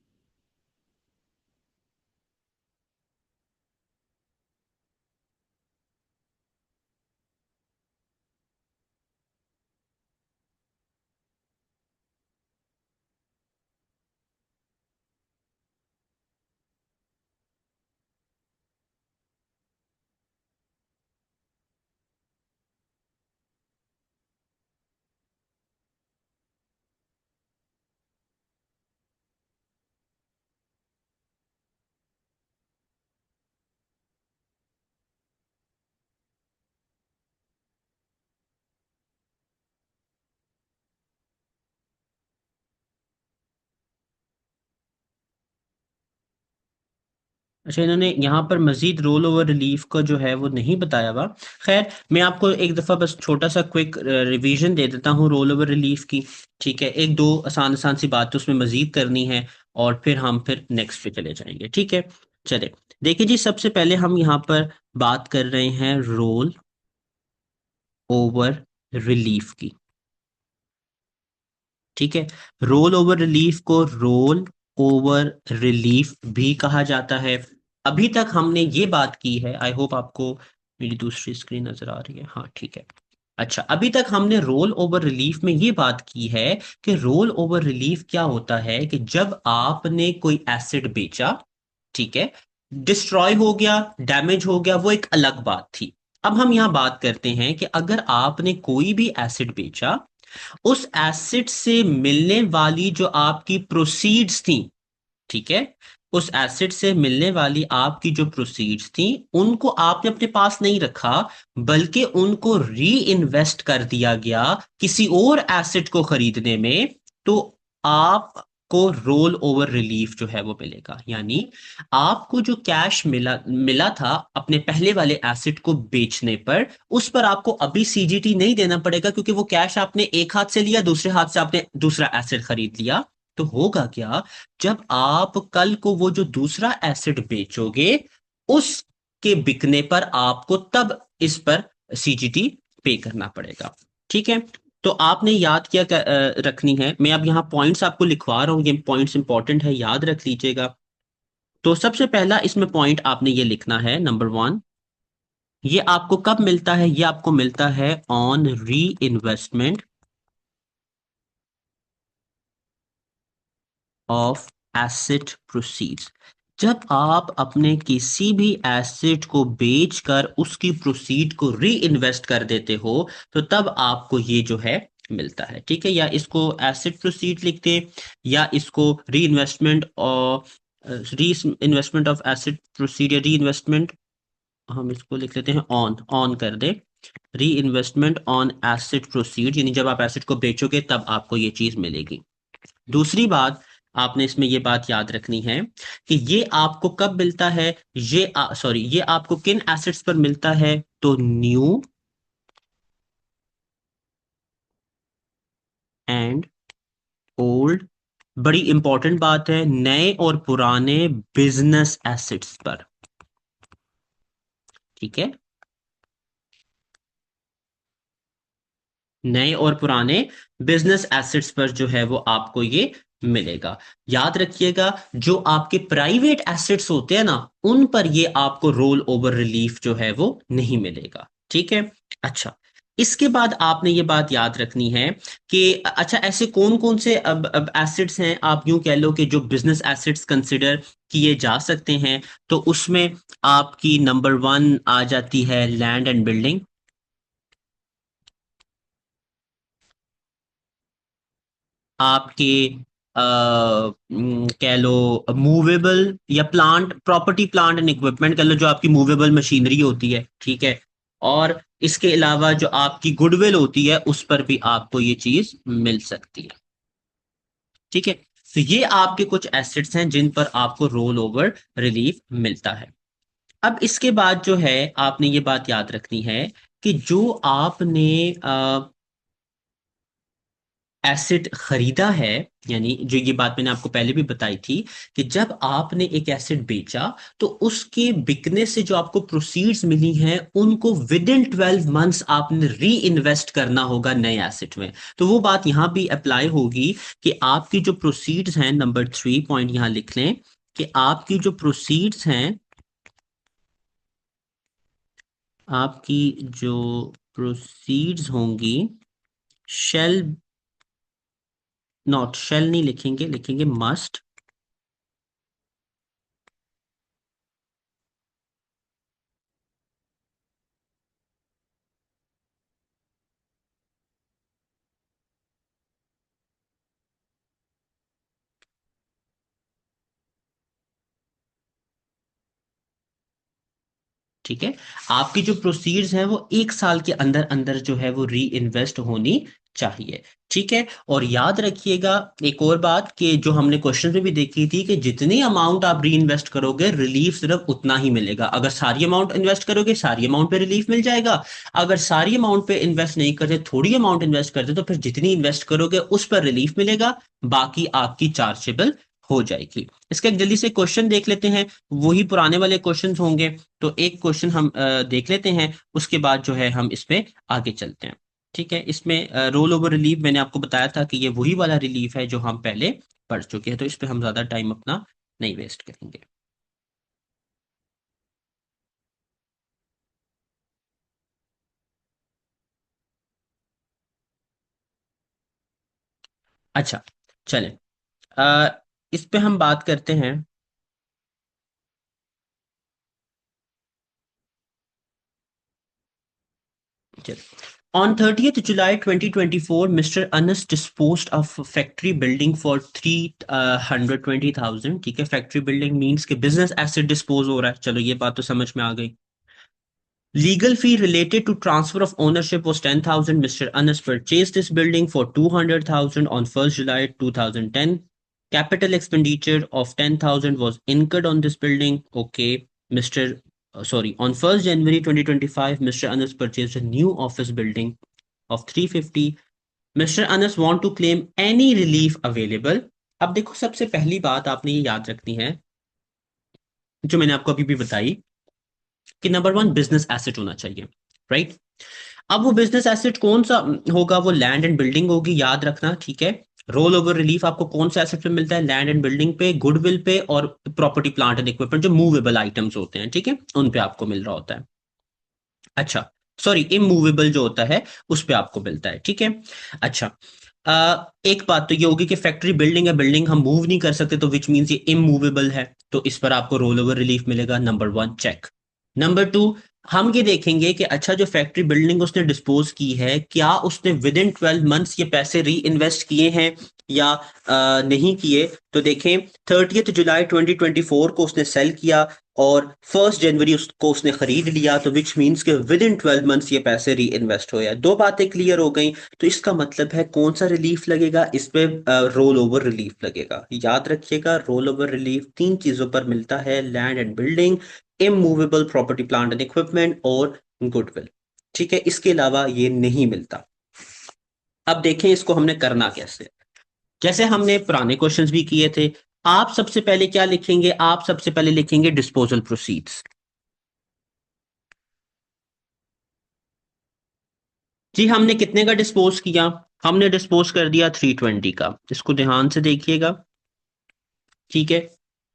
अच्छा, इन्होंने यहाँ पर मजीद रोल ओवर रिलीफ का जो है वो नहीं बताया हुआ। खैर, मैं आपको एक दफ़ा बस छोटा सा क्विक रिवीजन दे देता हूँ रोल ओवर रिलीफ की। ठीक है, एक दो आसान आसान सी बात उसमें मजीद करनी है, और फिर नेक्स्ट पे चले जाएंगे। ठीक है, चले, देखिए जी, सबसे पहले हम यहाँ पर बात कर रहे हैं रोल ओवर रिलीफ की। ठीक है, रोल ओवर रिलीफ को रोल ओवर रिलीफ भी कहा जाता है। अभी तक हमने ये बात की है, आई होप आपको मेरी दूसरी स्क्रीन नजर आ रही है, हाँ ठीक है। अच्छा, अभी तक हमने रोल ओवर रिलीफ में ये बात की है कि रोल ओवर रिलीफ क्या होता है कि जब आपने कोई एसेट बेचा, ठीक है, डिस्ट्रॉय हो गया, डैमेज हो गया, वो एक अलग बात थी। अब हम यहां बात करते हैं कि अगर आपने कोई भी एसेट बेचा, उस एसेट से मिलने वाली जो आपकी प्रोसीड्स थी, ठीक है, उस एसेट से मिलने वाली आपकी जो प्रोसीड्स थी, उनको आपने अपने पास नहीं रखा, बल्कि उनको री इन्वेस्ट कर दिया गया किसी और एसेट को खरीदने में, तो आपको रोल ओवर रिलीफ जो है वो मिलेगा। यानी आपको जो कैश मिला मिला था अपने पहले वाले एसेट को बेचने पर, उस पर आपको अभी सीजीटी नहीं देना पड़ेगा, क्योंकि वो कैश आपने एक हाथ से लिया, दूसरे हाथ से आपने दूसरा एसेट खरीद लिया। तो होगा क्या, जब आप कल को वो जो दूसरा एसेट बेचोगे, उसके बिकने पर आपको तब इस पर सीजीटी पे करना पड़ेगा। ठीक है, तो आपने याद क्या रखनी है, मैं अब यहाँ पॉइंट्स आपको लिखवा रहा हूँ, ये पॉइंट्स इंपॉर्टेंट है, याद रख लीजिएगा। तो सबसे पहला इसमें पॉइंट आपने ये लिखना है, नंबर 1, ये आपको कब मिलता है, ये आपको मिलता है ऑन री इन्वेस्टमेंट ऑफ एसेट प्रोसीड्स। जब आप अपने किसी भी एसेट को बेचकर उसकी प्रोसीड को री इन्वेस्ट कर देते हो, तो तब आपको ये जो है मिलता है। ठीक है, या इसको एसेट प्रोसीड लिखते, या इसको री इन्वेस्टमेंट और री इन्वेस्टमेंट ऑफ एसेट प्रोसीड, या री इन्वेस्टमेंट, हम इसको लिख लेते हैं ऑन, ऑन कर दे, री इन्वेस्टमेंट ऑन एसेट प्रोसीड, यानी जब आप एसेट को बेचोगे तब आपको ये चीज मिलेगी। दूसरी बात आपने इसमें ये बात याद रखनी है कि ये आपको कब मिलता है, ये सॉरी, ये आपको किन एसेट्स पर मिलता है, तो न्यू एंड ओल्ड, बड़ी इंपॉर्टेंट बात है, नए और पुराने बिजनेस एसेट्स पर। ठीक है, नए और पुराने बिजनेस एसेट्स पर जो है वो आपको ये मिलेगा। याद रखिएगा, जो आपके प्राइवेट एसेट्स होते हैं ना, उन पर ये आपको रोल ओवर रिलीफ जो है वो नहीं मिलेगा। ठीक है, अच्छा, इसके बाद आपने ये बात याद रखनी है कि अच्छा, ऐसे कौन कौन से अब एसेट्स हैं, आप यूं कह लो कि जो बिजनेस एसेट्स कंसिडर किए जा सकते हैं। तो उसमें आपकी नंबर 1 आ जाती है लैंड एंड बिल्डिंग, आपके कह लो मूवेबल या plant property, plant and equipment कह लो, जो आपकी मूवेबल मशीनरी होती है। ठीक है, और इसके अलावा जो आपकी गुडविल होती है, उस पर भी आपको ये चीज मिल सकती है। ठीक है, तो ये आपके कुछ एसेट्स हैं जिन पर आपको रोल ओवर रिलीफ मिलता है। अब इसके बाद जो है आपने ये बात याद रखनी है कि जो आपने एसेट खरीदा है, यानी जो ये बात मैंने आपको पहले भी बताई थी कि जब आपने एक एसेट बेचा, तो उसके बिकने से जो आपको प्रोसीड्स मिली हैं, उनको विद इन 12 मंथ्स आपने री इन्वेस्ट करना होगा नए एसेट में। तो वो बात यहां भी अप्लाई होगी कि आपकी जो प्रोसीड्स हैं, नंबर 3 पॉइंट यहां लिख लें कि आपकी जो प्रोसीड्स हैं, आपकी जो प्रोसीड्स होंगी, शेल, नॉट शेल नहीं लिखेंगे, लिखेंगे मस्ट, ठीक है, आपकी जो प्रोसीड्स हैं वो 1 साल के अंदर अंदर जो है वो री इन्वेस्ट होनी चाहिए। ठीक है, और याद रखिएगा एक और बात कि जो हमने क्वेश्चन में भी देखी थी कि जितनी अमाउंट आप री इन्वेस्ट करोगे, रिलीफ सिर्फ उतना ही मिलेगा। अगर सारी अमाउंट इन्वेस्ट करोगे, सारी अमाउंट पे रिलीफ मिल जाएगा। अगर सारी अमाउंट पे इन्वेस्ट नहीं करते, थोड़ी अमाउंट इन्वेस्ट करते, तो फिर जितनी इन्वेस्ट करोगे उस पर रिलीफ मिलेगा, बाकी आपकी चार्जेबल हो जाएगी। इसका एक जल्दी से क्वेश्चन देख लेते हैं, वही पुराने वाले क्वेश्चंस होंगे। तो एक क्वेश्चन हम देख लेते हैं, उसके बाद जो है हम इस पे आगे चलते हैं। ठीक है, इसमें रोल ओवर रिलीफ मैंने आपको बताया था कि ये वही वाला रिलीफ है जो हम पहले पढ़ चुके हैं, तो इस पे हम ज्यादा टाइम अपना नहीं वेस्ट करेंगे। अच्छा, चलें, इस पे हम बात करते हैं। On 30th July 2024, Mr. Anas disposed of factory building for 320,000। ठीक है, फैक्ट्री बिल्डिंग मींस के बिजनेस एसेट डिस्पोज हो रहा है। चलो ये बात तो समझ में आ गई। Legal fee related to transfer of ownership was 10,000। Mr. Anas purchased this building for 200,000 on 1st July 2010। Capital expenditure of 10,000 was incurred on this building. Okay, on 1st January 2025, Mr. Anas purchased a new office building of 350। Mr. Anas want to claim any relief available। अब देखो, सबसे पहली बात आपने ये याद रखनी है जो मैंने आपको अभी भी बताई कि नंबर वन, बिजनेस एसेट होना चाहिए, राइट। अब वो बिजनेस एसेट कौन सा होगा? वो लैंड एंड बिल्डिंग होगी, याद रखना, ठीक है। रोल ओवर रिलीफ आपको कौन सा एसेट पे मिलता है? लैंड एंड बिल्डिंग पे, गुडविल पे और प्रॉपर्टी प्लांट एंड इक्विपमेंट, जो मूवेबल आइटम्स होते हैं, ठीक है, उन पे आपको मिल रहा होता है। अच्छा, सॉरी, इमूवेबल जो होता है उस पे आपको मिलता है, ठीक है। अच्छा, एक बात तो ये होगी कि फैक्ट्री बिल्डिंग है, बिल्डिंग हम मूव नहीं कर सकते, तो विच मीन्स ये इमूवेबल है, तो इस पर आपको रोल ओवर रिलीफ मिलेगा। Number one, check. Number two, हम ये देखेंगे कि अच्छा, जो फैक्ट्री बिल्डिंग उसने डिस्पोज की है, क्या उसने विद इन 12 मंथ्स ये पैसे री इन्वेस्ट किए हैं या नहीं किए? तो देखें, 30th जुलाई 2024 को उसने सेल किया और 1st जनवरी उसको उसने खरीद लिया, तो विच मीन्स के विद इन 12 मंथ्स ये पैसे री इन्वेस्ट हुए। दो बातें क्लियर हो गई। तो इसका मतलब है कौन सा रिलीफ लगेगा? इस पे रोल ओवर रिलीफ लगेगा। याद रखिएगा, रोल ओवर रिलीफ तीन चीजों पर मिलता है: land and building, immovable property plant and equipment और गुडविल, ठीक है। इसके अलावा ये नहीं मिलता। अब देखें इसको हमने करना कैसे। जैसे हमने पुराने क्वेश्चंस भी किए थे, आप सबसे पहले क्या लिखेंगे? आप सबसे पहले लिखेंगे डिस्पोजल प्रोसीड्स। जी, हमने कितने का डिस्पोज किया? हमने डिस्पोज कर दिया 320 का। इसको ध्यान से देखिएगा, ठीक है।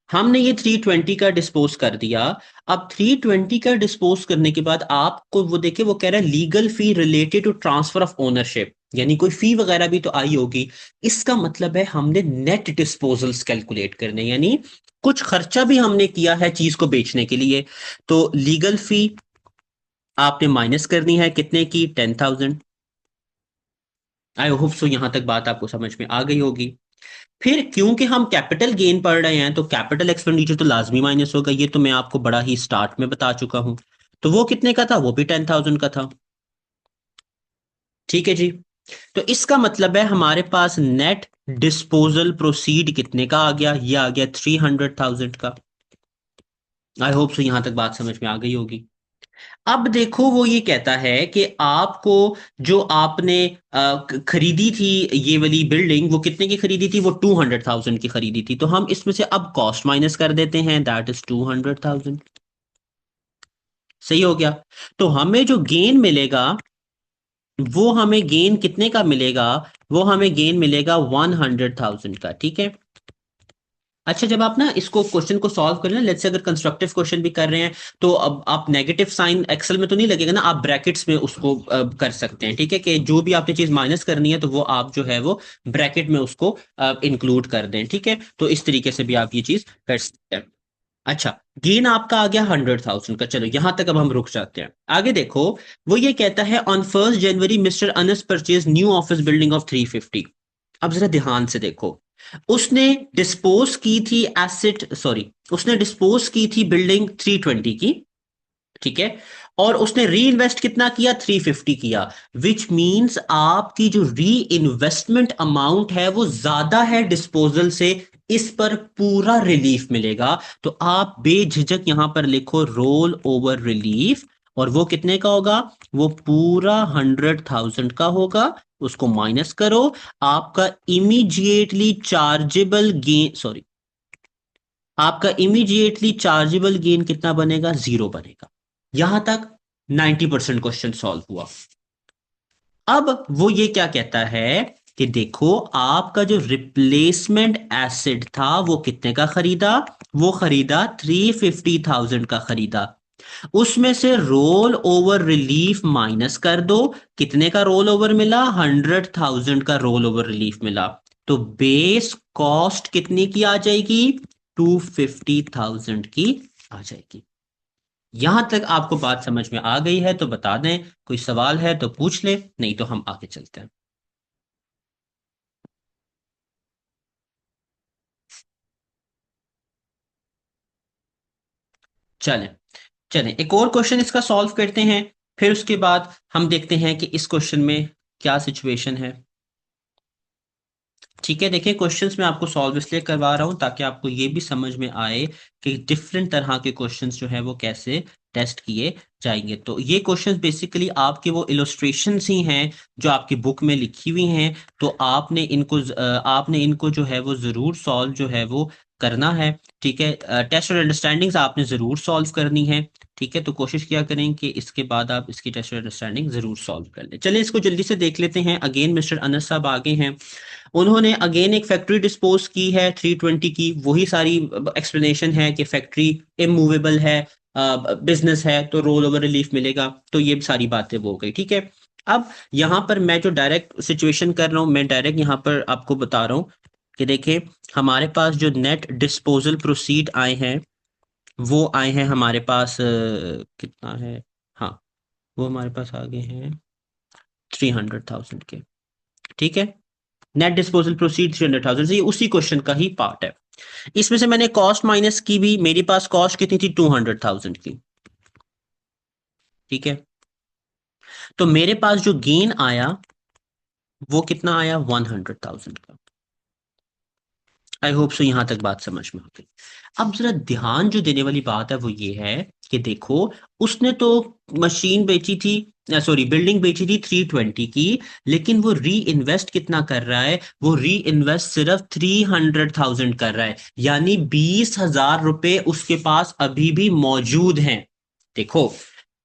हमने ये 320 का डिस्पोज कर दिया। अब 320 का डिस्पोज करने के बाद आपको वो देखिए, वो कह रहा है legal fee related to transfer of ownership, यानी कोई फी वगैरह भी तो आई होगी। इसका मतलब है हमने नेट डिस्पोजल्स कैलकुलेट करने, यानी कुछ खर्चा भी हमने किया है चीज को बेचने के लिए। तो लीगल फी आपने माइनस करनी है कितने की? 10,000। आई होप सो यहां तक बात आपको समझ में आ गई होगी। फिर क्योंकि हम कैपिटल गेन पढ़ रहे हैं, तो कैपिटल एक्सपेंडिचर तो लाजमी माइनस होगा। ये तो मैं आपको बड़ा ही स्टार्ट में बता चुका हूं। तो वो कितने का था? वो भी 10,000 का था, ठीक है जी। तो इसका मतलब है हमारे पास नेट डिस्पोजल प्रोसीड कितने का आ गया? ये आ गया 300,000 का। आई होप सो यहां तक बात समझ में आ गई होगी। अब देखो, वो ये कहता है कि आपको जो आपने खरीदी थी ये वाली बिल्डिंग, वो कितने की खरीदी थी? वो 200,000 की खरीदी थी। तो हम इसमें से अब कॉस्ट माइनस कर देते हैं, दैट इज 200,000। सही हो गया। तो हमें जो गेन मिलेगा, वो हमें गेन कितने का मिलेगा? वो हमें गेन मिलेगा 100,000 का, ठीक है। अच्छा, जब आप ना इसको क्वेश्चन को सॉल्व करें ना, लेट्स से अगर कंस्ट्रक्टिव क्वेश्चन भी कर रहे हैं, तो अब आप नेगेटिव साइन एक्सेल में तो नहीं लगेगा ना, आप ब्रैकेट्स में उसको कर सकते हैं, ठीक है, कि जो भी आपने चीज माइनस करनी है तो वो आप जो है वो ब्रैकेट में उसको इंक्लूड कर दें, ठीक है। तो इस तरीके से भी आप ये चीज कर सकते हैं। अच्छा, गेन आपका आ गया 100,000 का। चलो यहां तक अब हम रुक जाते हैं। आगे देखो, वो ये कहता है on 1st January mister Anas purchase new office building of 350। अब जरा ध्यान से देखो, उसने डिस्पोज की थी एसेट, सॉरी, उसने डिस्पोज की थी बिल्डिंग 320 की, ठीक है, और उसने री इन्वेस्ट कितना किया? 350 किया। विच मींस आपकी जो री इन्वेस्टमेंट अमाउंट है वो ज्यादा है डिस्पोजल से, इस पर पूरा रिलीफ मिलेगा। तो आप बेझिझक यहां पर लिखो रोल ओवर रिलीफ, और वो कितने का होगा? वो पूरा 100,000 का होगा। उसको माइनस करो, आपका इमीडिएटली चार्जेबल गेन, सॉरी, आपका इमीडिएटली चार्जेबल गेन कितना बनेगा? 0 बनेगा। यहां तक 90% क्वेश्चन सॉल्व हुआ। अब वो ये क्या कहता है कि देखो, आपका जो रिप्लेसमेंट एसिड था वो कितने का खरीदा? वो खरीदा 350,000 का खरीदा। उसमें से रोल ओवर रिलीफ माइनस कर दो, कितने का रोल ओवर मिला? 100,000 का रोल ओवर रिलीफ मिला। तो बेस कॉस्ट कितने की आ जाएगी? 250,000 की आ जाएगी। यहां तक आपको बात समझ में आ गई है तो बता दें, कोई सवाल है तो पूछ ले, नहीं तो हम आगे चलते हैं। चलें चलें एक और क्वेश्चन इसका सॉल्व करते हैं, फिर उसके बाद हम देखते हैं कि इस क्वेश्चन में क्या सिचुएशन है। ठीक है, देखिए क्वेश्चंस मैं आपको सॉल्व इसलिए करवा रहा हूं ताकि आपको ये भी समझ में आए कि डिफरेंट तरह के क्वेश्चंस जो है वो कैसे टेस्ट किए जाएंगे। तो ये क्वेश्चंस बेसिकली आपके वो इलोस्ट्रेशंस ही हैं जो आपकी बुक में लिखी हुई हैं। तो आपने इनको जो है वो जरूर सॉल्व जो है वो करना है। ठीक है, टेस्ट और अंडरस्टैंडिंग्स आपने जरूर सॉल्व करनी है। ठीक है, तो कोशिश किया करें कि इसके बाद आप इसकी टेस्ट और अंडरस्टैंडिंग जरूर सॉल्व कर लें। चलिए इसको जल्दी से देख लेते हैं। अगेन मिस्टर अनस साहब आगे हैं, उन्होंने अगेन एक फैक्ट्री डिस्पोज की है 320 की। वही सारी एक्सप्लेनेशन है कि फैक्ट्री इमूवेबल है, बिजनेस है, तो रोल ओवर रिलीफ मिलेगा। तो ये सारी बातें वो हो गई। ठीक है, अब यहां पर मैं जो डायरेक्ट सिचुएशन कर रहा हूं, मैं डायरेक्ट यहां पर आपको बता रहा हूं कि देखिए हमारे पास जो नेट डिस्पोजल प्रोसीड आए हैं वो आए हैं हमारे पास कितना है, हाँ वो हमारे पास आ गए हैं 300,000 के। ठीक है, नेट डिस्पोजल प्रोसीड 300,000 से, ये उसी क्वेश्चन का ही पार्ट है। इसमें से मैंने कॉस्ट माइनस की भी, मेरे पास कॉस्ट कितनी थी 200,000 की। ठीक है, तो मेरे पास जो गेन आया वो कितना आया 100,000 का। आई होप सो यहां तक बात समझ में आ गई। अब जरा ध्यान जो देने वाली बात है वो ये है कि देखो उसने तो मशीन बेची थी, सॉरी बिल्डिंग बेची थी 320 की, लेकिन वो री इन्वेस्ट कितना कर रहा है? वो री इन्वेस्ट सिर्फ 300,000 कर रहा है, यानी 20,000 रुपए उसके पास अभी भी मौजूद हैं। देखो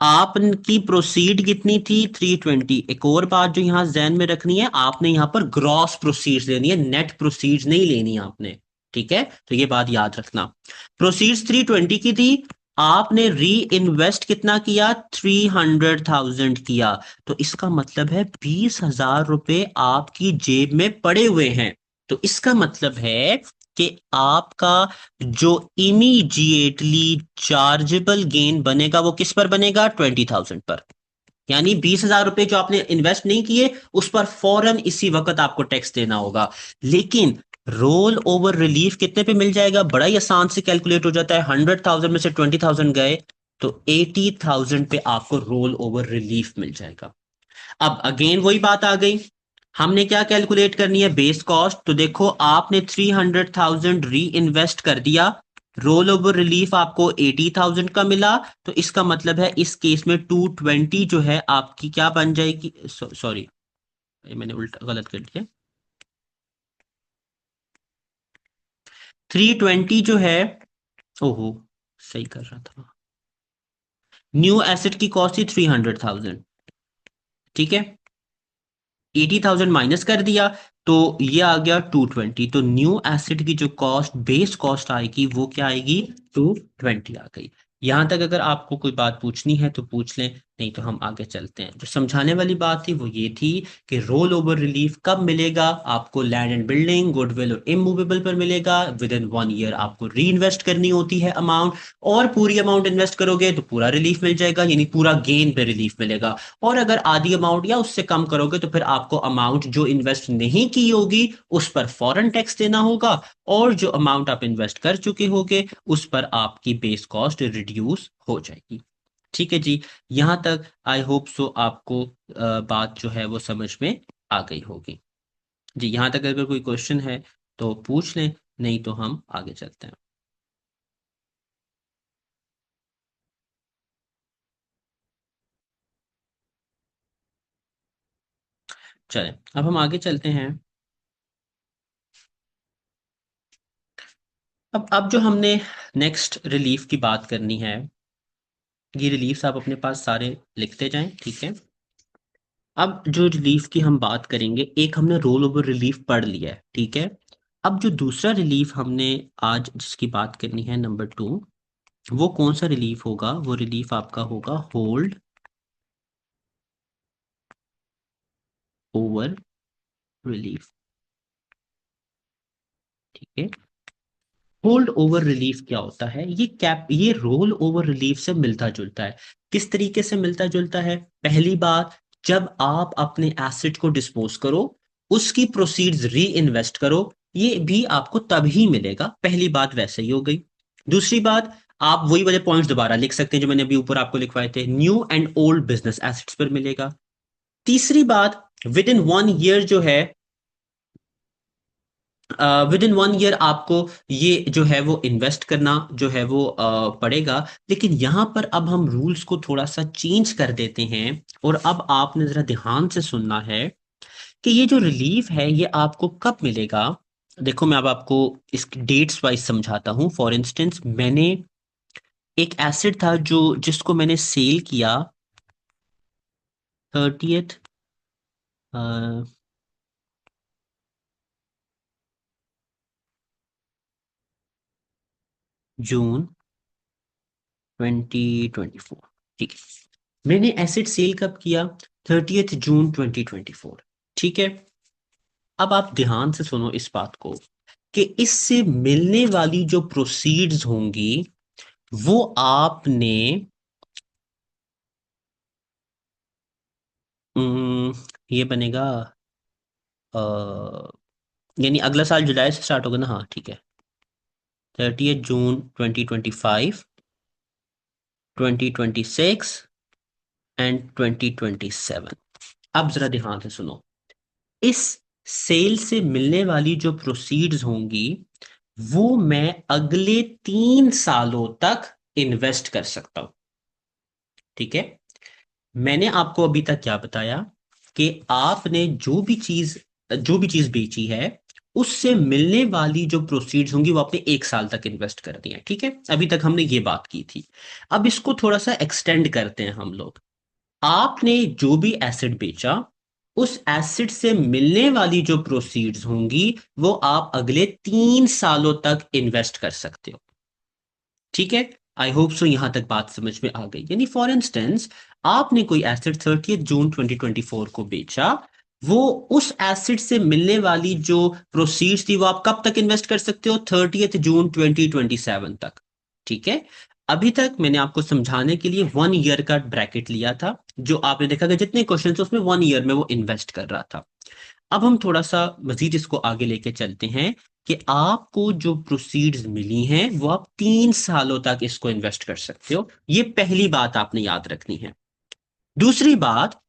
आपकी प्रोसीड कितनी थी 320। एक और बात जो यहां जहन में रखनी है, आपने यहां पर ग्रॉस प्रोसीड्स लेनी है, नेट प्रोसीड्स नहीं लेनी आपने। ठीक है, तो ये बात याद रखना। प्रोसीड्स 320 की थी, आपने री इन्वेस्ट कितना किया 300,000 किया। तो इसका मतलब है 20,000 रुपए आपकी जेब में पड़े हुए हैं। तो इसका मतलब है कि आपका जो इमीडिएटली चार्जेबल गेन बनेगा वो किस पर बनेगा? 20,000 पर। यानी 20,000 रुपए जो आपने इन्वेस्ट नहीं किए उस पर फौरन इसी वक्त आपको टैक्स देना होगा। लेकिन रोल ओवर रिलीफ कितने पे मिल जाएगा? बड़ा ही आसान से कैलकुलेट हो जाता है। 100,000 में से 20,000 गए तो 80,000 पे आपको रोल ओवर रिलीफ मिल जाएगा। अब अगेन वही बात आ गई, हमने क्या कैलकुलेट करनी है? Base cost. तो देखो आपने 300,000 री इन्वेस्ट कर दिया, रोल ओवर रिलीफ आपको 80,000 का मिला। तो इसका मतलब है इस केस में 220 जो है आपकी क्या बन जाएगी? सॉरी मैंने उल्टा गलत कर दिया। 320 जो है, ओहो सही कर रहा था, न्यू एसेट की कॉस्ट थी 300,000। ठीक है, 80,000 माइनस कर दिया तो ये आ गया 220। तो न्यू एसेट की जो कॉस्ट बेस कॉस्ट आएगी वो क्या आएगी? 220 आ गई। यहां तक अगर आपको कोई बात पूछनी है तो पूछ लें, नहीं तो हम आगे चलते हैं। जो समझाने वाली बात थी वो ये थी कि रोल ओवर रिलीफ कब मिलेगा आपको? लैंड एंड बिल्डिंग, गुडविल और इमूवेबल पर मिलेगा। विद इन 1 ईयर आपको री इन्वेस्ट करनी होती है अमाउंट, और पूरी अमाउंट इन्वेस्ट करोगे तो पूरा रिलीफ मिल जाएगा, यानी पूरा गेन पे रिलीफ मिलेगा। और अगर आधी अमाउंट या उससे कम करोगे तो फिर आपको अमाउंट जो इन्वेस्ट नहीं की होगी उस पर फॉरेन टैक्स देना होगा, और जो अमाउंट आप इन्वेस्ट कर चुके होगे उस पर आपकी बेस कॉस्ट रिड्यूस हो जाएगी। ठीक है जी, यहां तक आई होप सो आपको बात जो है वो समझ में आ गई होगी। जी यहां तक अगर कोई क्वेश्चन है तो पूछ लें, नहीं तो हम आगे चलते हैं। चलें अब हम आगे चलते हैं। अब जो हमने नेक्स्ट रिलीफ की बात करनी है, ये रिलीफ्स आप अपने पास सारे लिखते जाएं। ठीक है, अब जो रिलीफ की हम बात करेंगे, एक हमने रोल ओवर रिलीफ पढ़ लिया है। ठीक है, अब जो दूसरा रिलीफ हमने आज जिसकी बात करनी है नंबर 2, वो कौन सा रिलीफ होगा? वो रिलीफ आपका होगा होल्ड ओवर रिलीफ। ठीक है। होल्ड ओवर रिलीफ क्या होता है? ये रोल ओवर रिलीफ से मिलता जुलता है। किस तरीके से मिलता जुलता है? पहली बात, जब आप अपने एसेट को डिस्पोज करो, उसकी प्रोसीड्स री इन्वेस्ट करो, ये भी आपको तभी मिलेगा। पहली बात वैसे ही हो गई। दूसरी बात, आप वही वाले पॉइंट्स दोबारा लिख सकते हैं जो मैंने अभी ऊपर आपको लिखवाए थे, new and old business assets पर मिलेगा। तीसरी बात, विद इन 1 ईयर जो है, विद इन 1 ईयर आपको ये जो है वो इन्वेस्ट करना जो है वो पड़ेगा। लेकिन यहां पर अब हम रूल्स को थोड़ा सा चेंज कर देते हैं, और अब आपने जरा ध्यान से सुनना है कि ये जो रिलीफ है ये आपको कब मिलेगा। देखो, मैं अब आपको इस डेट्स वाइज समझाता हूं। फॉर इंस्टेंस, मैंने एक एसेट था जो जिसको मैंने सेल किया 30th जून 2024। ठीक है, मैंने एसेट सेल कब किया? 30th जून 2024। ठीक है। अब आप ध्यान से सुनो इस बात को कि इससे मिलने वाली जो प्रोसीड्स होंगी वो आपने ये बनेगा, यानी अगला साल जुलाई से स्टार्ट होगा ना? हाँ ठीक है। 30th June 2025, 2026 and 2027। अब जरा ध्यान से सुनो, इस सेल से मिलने वाली जो प्रोसीड्स होंगी वो मैं अगले 3 सालों तक इन्वेस्ट कर सकता हूं। ठीक है। मैंने आपको अभी तक क्या बताया कि आपने जो भी चीज बेची है उससे मिलने वाली जो प्रोसीड्स होंगी वो आपने 1 साल तक इन्वेस्ट कर दी है। ठीक है, अभी तक हमने ये बात की थी। अब इसको थोड़ा सा एक्सटेंड करते हैं हम लोग। आपने जो भी एसेट बेचा, उस एसेट से मिलने वाली जो प्रोसीड्स होंगी वो आप अगले 3 सालों तक इन्वेस्ट कर सकते हो। ठीक है, आई होप सो यहां तक बात समझ में आ गई। यानी फॉर इंस्टेंस, आपने कोई एसेट 30th जून 2024 को बेचा, वो उस एसेट से मिलने वाली जो प्रोसीड्स थी वो आप कब तक इन्वेस्ट कर सकते हो? 30th जून 2027 तक। ठीक है। अभी तक मैंने आपको समझाने के लिए 1 ईयर का ब्रैकेट लिया था, जो आपने देखा कि जितने क्वेश्चन उसमें 1 ईयर में वो इन्वेस्ट कर रहा था। अब हम थोड़ा सा मजीद इसको आगे लेके चलते हैं कि आपको जो प्रोसीड्स मिली हैं वो आप 3 सालों तक इसको इन्वेस्ट कर सकते हो। ये पहली बात आपने याद रखनी है। दूसरी बात,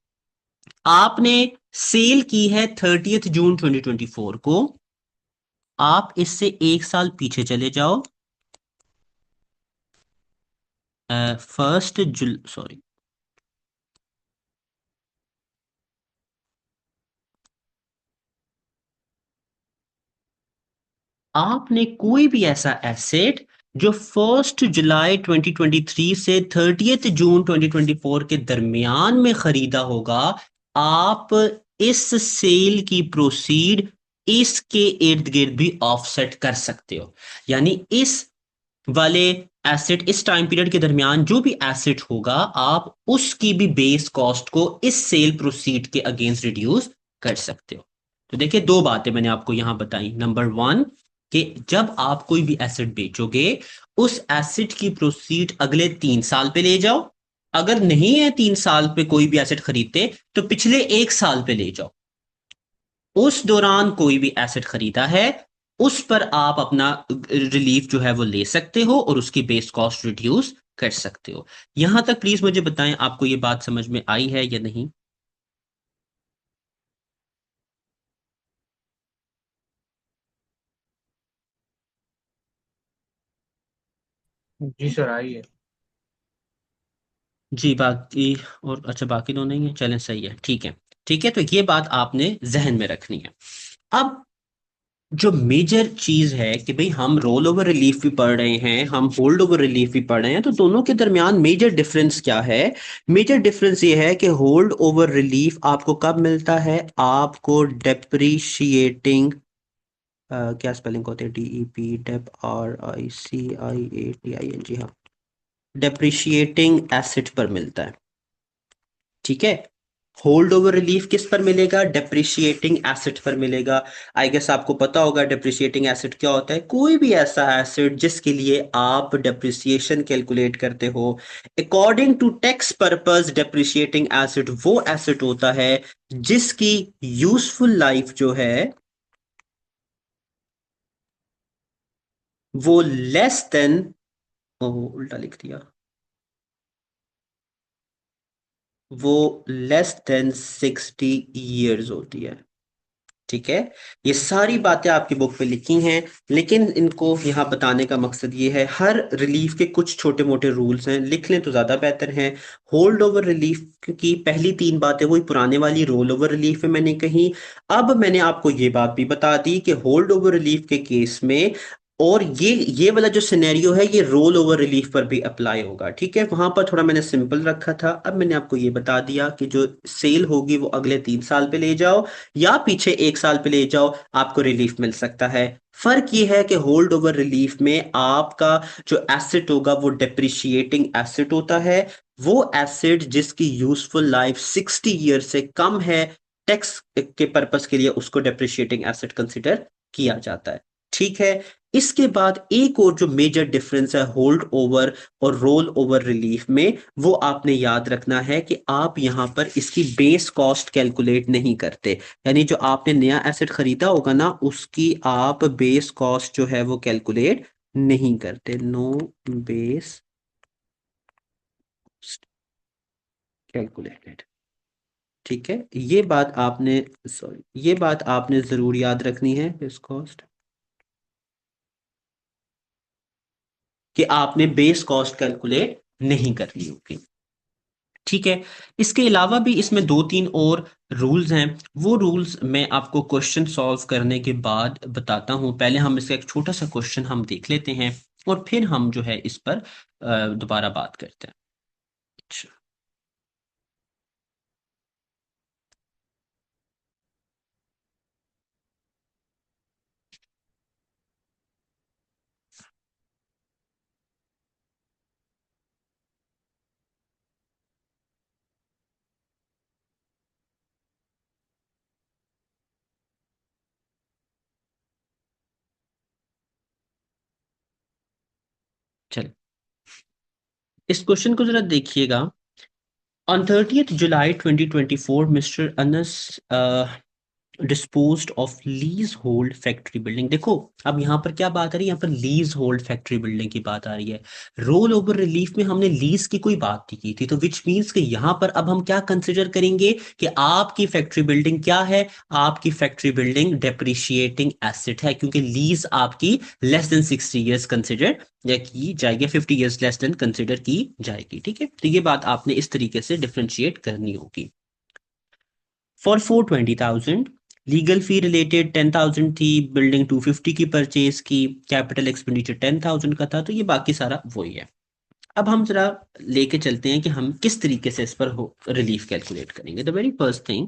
आपने सेल की है 30th जून 2024 को, आप इससे 1 साल पीछे चले जाओ। 1 जुल सॉरी, आपने कोई भी ऐसा एसेट जो 1 जुलाई 2023 से 30th जून 2024 के दरमियान में खरीदा होगा, आप इस सेल की प्रोसीड इसके इर्द गिर्द भी ऑफसेट कर सकते हो। यानी इस वाले एसेट, इस टाइम पीरियड के दरमियान जो भी एसेट होगा, आप उसकी भी बेस कॉस्ट को इस सेल प्रोसीड के अगेंस्ट रिड्यूस कर सकते हो। तो देखिए, दो बातें मैंने आपको यहां बताई। नंबर वन, कि जब आप कोई भी एसेट बेचोगे, उस एसेट की प्रोसीड अगले 3 साल पे ले जाओ। अगर नहीं है 3 साल पे कोई भी एसेट खरीदते, तो पिछले 1 साल पे ले जाओ। उस दौरान कोई भी एसेट खरीदा है, उस पर आप अपना रिलीफ जो है वो ले सकते हो और उसकी बेस कॉस्ट रिड्यूस कर सकते हो। यहां तक प्लीज मुझे बताएं, आपको ये बात समझ में आई है या नहीं? जी सर, आई है। जी, बाकी और अच्छा, बाकी दोनों ही है, चलें सही है, ठीक है। ठीक है, तो ये बात आपने जहन में रखनी है। अब जो मेजर चीज है कि भाई, हम रोल ओवर रिलीफ भी पढ़ रहे हैं, हम होल्ड ओवर रिलीफ भी पढ़ रहे हैं, तो दोनों के दरमियान मेजर डिफरेंस क्या है? मेजर डिफरेंस ये है कि होल्ड ओवर रिलीफ आपको कब मिलता है? आपको डेप्रिशिएटिंग, क्या स्पेलिंग होते हैं? DEP, डेप, RICIATING, हाँ, डेप्रिशिएटिंग एसेट पर मिलता है। ठीक है। होल्ड ओवर रिलीफ किस पर मिलेगा? डेप्रिशिएटिंग एसेट पर मिलेगा। आई गेस आपको पता होगा डेप्रिशिएटिंग एसेट क्या होता है। कोई भी ऐसा एसेट जिसके लिए आप डेप्रिसिएशन कैलकुलेट करते हो। According to tax purpose depreciating asset वो एसेट होता है जिसकी यूजफुल लाइफ जो है वो लेस देन, उल्टा लिख दिया, वो लेस देन 60 years होती है। ठीक है, ये सारी बातें आपकी बुक पे लिखी हैं, लेकिन इनको यहाँ बताने का मकसद ये है, हर रिलीफ के कुछ छोटे मोटे रूल्स हैं, लिख लें तो ज्यादा बेहतर है। होल्ड ओवर रिलीफ की पहली 3 बातें वही पुराने वाली रोल ओवर रिलीफ में मैंने कही। अब मैंने आपको ये बात भी बता दी कि होल्ड ओवर रिलीफ के केस में, और ये वाला जो सिनेरियो है ये रोल ओवर रिलीफ पर भी अप्लाई होगा। ठीक है, वहां पर थोड़ा मैंने सिंपल रखा था, अब मैंने आपको ये बता दिया कि जो सेल होगी वो अगले 3 साल पे ले जाओ या पीछे 1 साल पे ले जाओ, आपको रिलीफ मिल सकता है। फर्क ये है कि होल्ड ओवर रिलीफ में आपका जो एसेट होगा वो डेप्रिशिएटिंग एसेट होता है। वो एसेट जिसकी यूजफुल लाइफ 60 years से कम है, टैक्स के पर्पस के लिए उसको डेप्रिशिएटिंग एसेट कंसिडर किया जाता है। ठीक है, इसके बाद एक और जो मेजर डिफरेंस है होल्ड ओवर और रोल ओवर रिलीफ में, वो आपने याद रखना है कि आप यहां पर इसकी बेस कॉस्ट कैलकुलेट नहीं करते। यानी जो आपने नया एसेट खरीदा होगा ना, उसकी आप बेस कॉस्ट जो है वो कैलकुलेट नहीं करते। No base calculated. ठीक है, ये बात आपने, सॉरी, ये बात आपने जरूर याद रखनी है, बेस कॉस्ट, कि आपने बेस कॉस्ट कैलकुलेट नहीं करनी होगी। ठीक है, इसके अलावा भी इसमें 2-3 और रूल्स हैं। वो रूल्स मैं आपको क्वेश्चन सॉल्व करने के बाद बताता हूं। पहले हम इसका एक छोटा सा क्वेश्चन हम देख लेते हैं और फिर हम जो है इस पर दोबारा बात करते हैं। अच्छा, चल, इस क्वेश्चन को जरा देखिएगा। On 30th July 2024 mister Anas disposed of lease hold factory building. देखो, अब यहाँ पर क्या बात आ रही है, यहाँ पर लीज होल्ड फैक्ट्री बिल्डिंग की बात आ रही है। रोल ओवर रिलीफ में हमने लीज की कोई बात नहीं की थी, तो विच मीन्स कि यहाँ पर अब हम क्या कंसिडर करेंगे कि आपकी फैक्ट्री बिल्डिंग क्या है? आपकी फैक्ट्री बिल्डिंग डेप्रिशिएटिंग एसेट है, क्योंकि लीज आपकी लेस देन 60 years कंसिडर या की जाएगी, 50 years लेस देन कंसिडर की जाएगी। ठीक है, तो ये बात आपने इस तरीके से डिफ्रेंशिएट करनी होगी। फॉर 420,000 लीगल फी रिलेटेड 10,000 थी, बिल्डिंग 250 की परचेज की, कैपिटल एक्सपेंडिचर 10,000 का था, तो ये बाकी सारा वही है। अब हम जरा लेके चलते हैं कि हम किस तरीके से इस पर रिलीफ कैलकुलेट करेंगे। द वेरी फर्स्ट थिंग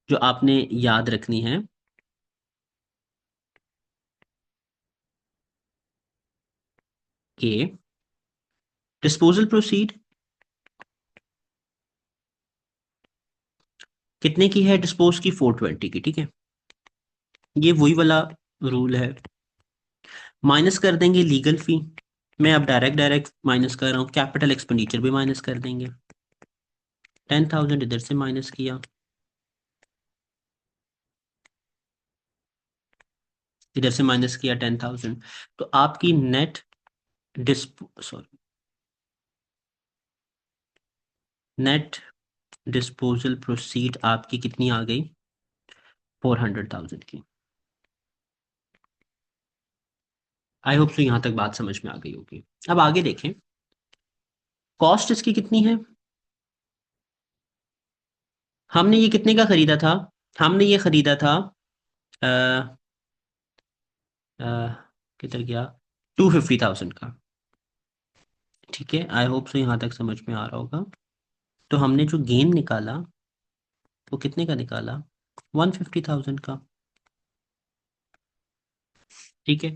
जो आपने याद रखनी है कि डिस्पोजल प्रोसीड कितने की है? डिस्पोज की 420 की। ठीक है, ये वही वाला रूल है। माइनस कर देंगे लीगल फी, मैं अब डायरेक्ट डायरेक्ट माइनस कर रहा हूँ। कैपिटल एक्सपेंडिचर भी माइनस कर देंगे, 10,000 इधर से माइनस किया, इधर से माइनस किया 10,000, तो आपकी net sorry, net disposal proceed आपकी कितनी आ गई? 400,000 की। आई होप सो यहां तक बात समझ में आ गई होगी। अब आगे देखें, कॉस्ट इसकी कितनी है? हमने ये कितने का खरीदा था? हमने ये खरीदा था, अ, अ, किधर गया, 250,000 का। ठीक है, आई होप सो यहां तक समझ में आ रहा होगा। तो हमने जो गेन निकाला वो कितने का निकाला? 150,000 का। ठीक है,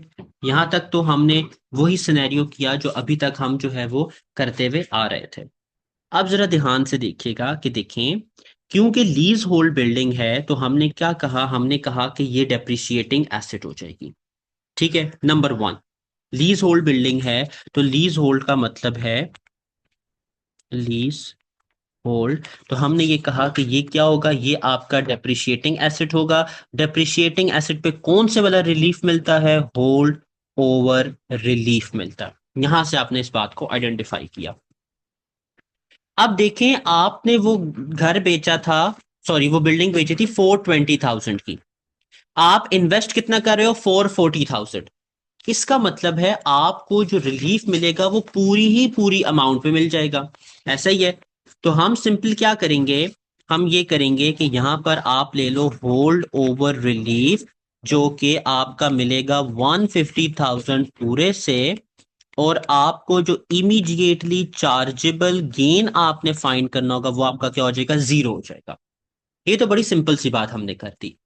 यहां तक तो हमने वही सिनेरियो किया जो अभी तक हम जो है वो करते हुए आ रहे थे। अब जरा ध्यान से देखिएगा कि देखें, क्योंकि लीज होल्ड बिल्डिंग है तो हमने क्या कहा, हमने कहा कि ये डेप्रिशिएटिंग एसेट हो जाएगी। ठीक है, number one, lease hold building है तो लीज होल्ड का मतलब है लीज होल्ड, तो हमने ये कहा कि ये क्या होगा, ये आपका डेप्रिशिएटिंग एसेट होगा। डेप्रिशिएटिंग एसेट पे कौन से वाला रिलीफ मिलता है, होल्ड ओवर रिलीफ मिलता है। यहां से आपने इस बात को आइडेंटिफाई किया। अब देखें, आपने वो घर बेचा था, सॉरी वो बिल्डिंग बेची थी 420,000 की, आप इन्वेस्ट कितना कर रहे हो, 440,000। इसका मतलब है आपको जो रिलीफ मिलेगा वो पूरी ही पूरी अमाउंट पे मिल जाएगा, ऐसा ही है। तो हम सिंपल क्या करेंगे, हम ये करेंगे कि यहां पर आप ले लो होल्ड ओवर रिलीफ, जो कि आपका मिलेगा 150,000 पूरे से, और आपको जो इमीडिएटली चार्जेबल गेन आपने फाइंड करना होगा वो आपका क्या हो जाएगा, जीरो हो जाएगा। ये तो बड़ी सिंपल सी बात हमने कर दी।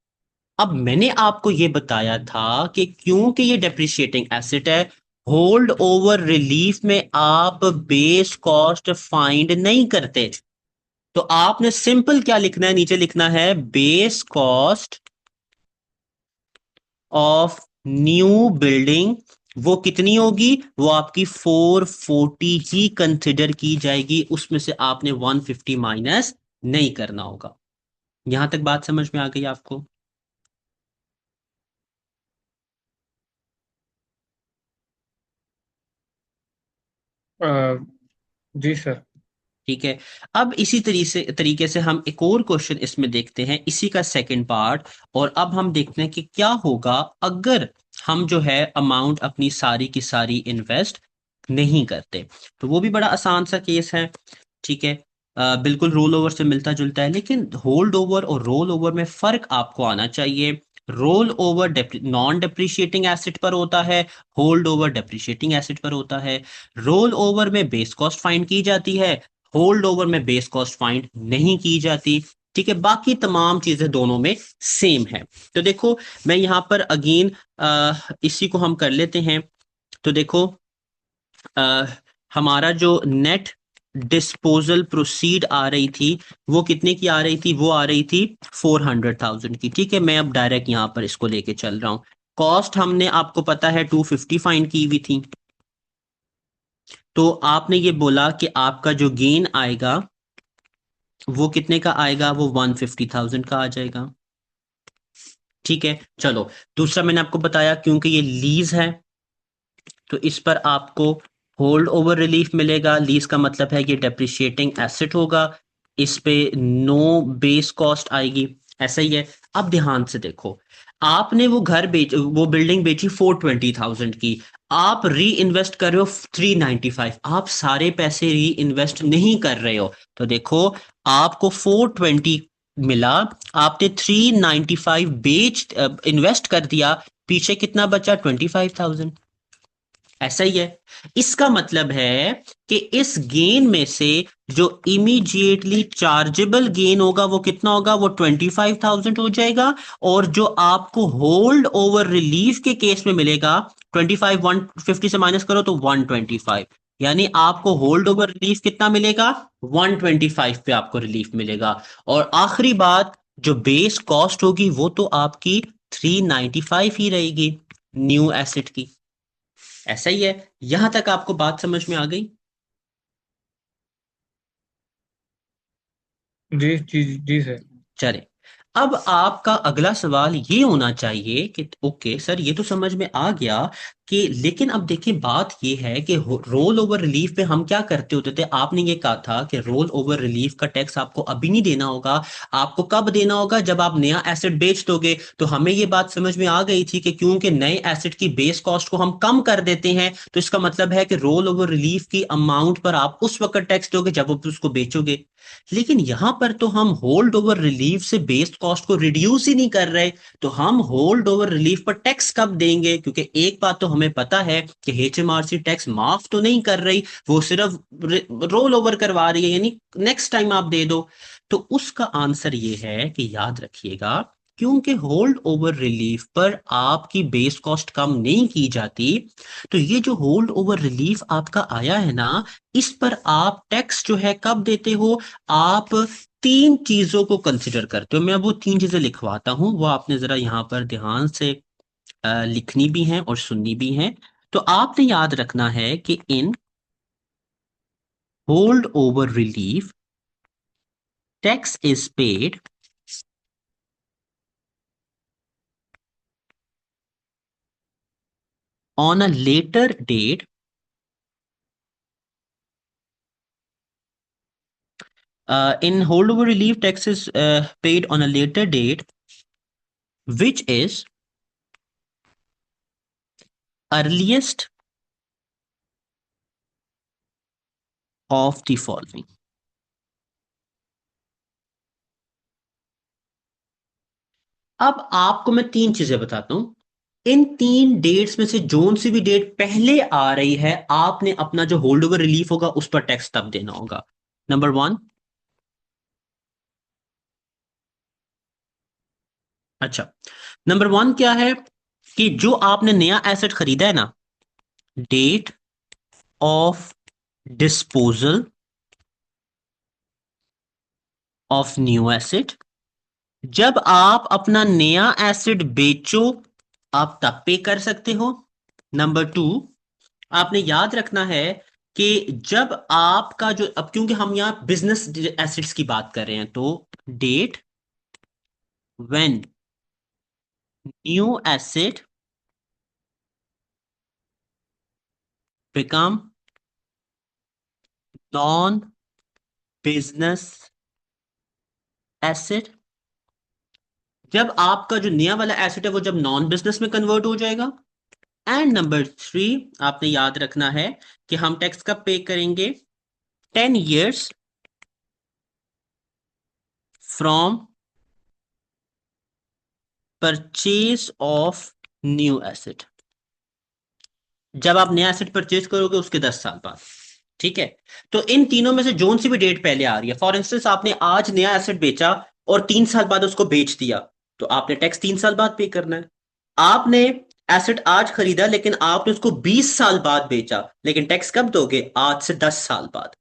अब मैंने आपको ये बताया था कि क्योंकि ये डेप्रिशिएटिंग एसेट है, होल्ड ओवर रिलीफ में आप बेस कॉस्ट फाइंड नहीं करते, तो आपने सिंपल क्या लिखना है, नीचे लिखना है base cost of new building. वो कितनी होगी, वो आपकी 440 ही कंसिडर की जाएगी, उसमें से आपने 150 माइनस नहीं करना होगा। यहां तक बात समझ में आ गई आपको? अ, जी सर। ठीक है। अब इसी तरीके से हम एक और क्वेश्चन इसमें देखते हैं, इसी का सेकंड पार्ट। और अब हम देखते हैं कि क्या होगा अगर हम जो है अमाउंट अपनी सारी की सारी इन्वेस्ट नहीं करते। तो वो भी बड़ा आसान सा केस है। ठीक है, बिल्कुल रोल ओवर से मिलता जुलता है, लेकिन होल्ड ओवर और रोल ओवर में फर्क आपको आना चाहिए। Roll over non depreciating asset पर होता है, होल्ड ओवर डेप्रिशिएटिंग एसेट पर होता है। रोल ओवर में बेस कॉस्ट फाइंड की जाती है, होल्ड ओवर में बेस कॉस्ट फाइंड नहीं की जाती। ठीक है, बाकी तमाम चीजें दोनों में सेम है। तो देखो, मैं यहां पर अगेन इसी को हम कर लेते हैं। तो देखो, अ, हमारा जो नेट डिस्पोजल प्रोसीड आ रही थी वो कितने की आ रही थी, वो आ रही थी 400,000 की। ठीक है, मैं अब डायरेक्ट यहां पर इसको लेके चल रहा हूं। कॉस्ट हमने आपको पता है 250 फाइंड की हुई थी, तो आपने ये बोला कि आपका जो गेन आएगा वो कितने का आएगा, वो 150,000 का आ जाएगा। ठीक है, चलो दूसरा मैंने आपको बताया क्योंकि ये लीज है तो इस पर आपको होल्ड ओवर रिलीफ मिलेगा। लीज का मतलब है ये डेप्रिशिएटिंग एसेट होगा, इस पे नो बेस कॉस्ट आएगी, ऐसा ही है। अब ध्यान से देखो, आपने वो बिल्डिंग बेची 420,000 की, आप री इन्वेस्ट कर रहे हो 395, आप सारे पैसे री इन्वेस्ट नहीं कर रहे हो। तो देखो, आपको 420 मिला, आपने 395 इन्वेस्ट कर दिया, पीछे कितना बचा, 25,000, ऐसा ही है। इसका मतलब है कि इस गेन में से जो इमीडिएटली चार्जेबल गेन होगा वो कितना होगा, वो 25,000 हो जाएगा। और जो आपको होल्ड ओवर रिलीफ के केस में मिलेगा, 25 150 से माइनस करो तो 125, यानी आपको होल्ड ओवर रिलीफ कितना मिलेगा, 125 पे आपको रिलीफ मिलेगा। और आखिरी बात, जो बेस कॉस्ट होगी वो तो आपकी 395 ही रहेगी न्यू एसेट की, ऐसा ही है। यहां तक आपको बात समझ में आ गई? जी जी जी सर। चले, अब आपका अगला सवाल ये होना चाहिए कि ओके सर, ये तो समझ में आ गया कि, लेकिन अब देखिए बात ये है कि रोल ओवर रिलीफ पे हम क्या करते होते थे। आपने ये कहा था कि रोल ओवर रिलीफ का टैक्स आपको अभी नहीं देना होगा, आपको कब देना होगा, जब आप नया एसेट बेच दोगे। तो हमें ये बात समझ में आ गई थी कि क्योंकि नए एसेट की बेस कॉस्ट को हम कम कर देते हैं, तो इसका मतलब है कि रोल ओवर रिलीफ की अमाउंट पर आप उस वक्त टैक्स दोगे जब आप उसको बेचोगे। लेकिन यहां पर तो हम होल्ड ओवर रिलीफ से बेस्ड कॉस्ट को रिड्यूस ही नहीं कर रहे, तो हम होल्ड ओवर रिलीफ पर टैक्स कब देंगे? क्योंकि एक बात तो हमें पता है कि एचएमआरसी टैक्स माफ तो नहीं कर रही, वो सिर्फ रोल ओवर करवा रही है, यानी नेक्स्ट टाइम आप दे दो। तो उसका आंसर ये है कि याद रखिएगा क्योंकि होल्ड ओवर रिलीफ पर आपकी बेस कॉस्ट कम नहीं की जाती, तो ये जो होल्ड ओवर रिलीफ आपका आया है ना, इस पर आप टैक्स जो है कब देते हो? आप तीन चीजों को कंसिडर करते हो। मैं अब वो तीन चीजें लिखवाता हूं, वो आपने जरा यहां पर ध्यान से लिखनी भी है और सुननी भी है। तो आपने याद रखना है कि इन hold over relief tax is paid on a later date in holdover relief tax is paid on a later date which is earliest of the following. अब आपको मैं तीन चीजें बताता हूं, इन तीन डेट्स में से जोन सी भी डेट पहले आ रही है, आपने अपना जो होल्ड ओवर रिलीफ होगा उस पर टैक्स तब देना होगा। नंबर वन, अच्छा, नंबर वन क्या है कि जो आपने नया एसेट खरीदा है ना, date of disposal of new asset, जब आप अपना नया एसेट बेचो आप तब पे कर सकते हो। नंबर टू, आपने याद रखना है कि जब आपका जो, अब क्योंकि हम यहां बिजनेस एसेट्स की बात कर रहे हैं, तो date when new asset become non business asset, जब आपका जो नया वाला एसेट है वो जब नॉन बिजनेस में कन्वर्ट हो जाएगा। एंड नंबर थ्री, आपने याद रखना है कि हम टैक्स कब पे करेंगे? 10 years from purchase of new asset, जब आप नया एसेट परचेज करोगे उसके 10 साल बाद। ठीक है, तो इन तीनों में से जोन सी भी डेट पहले आ रही है, फॉर इंस्टेंस आपने आज नया एसेट बेचा और 3 साल बाद उसको बेच दिया, तो आपने टैक्स 3 साल बाद पे करना है। आपने एसेट आज खरीदा लेकिन आपने उसको 20 साल बाद बेचा, लेकिन टैक्स कब दोगे? आज से 10 साल बाद।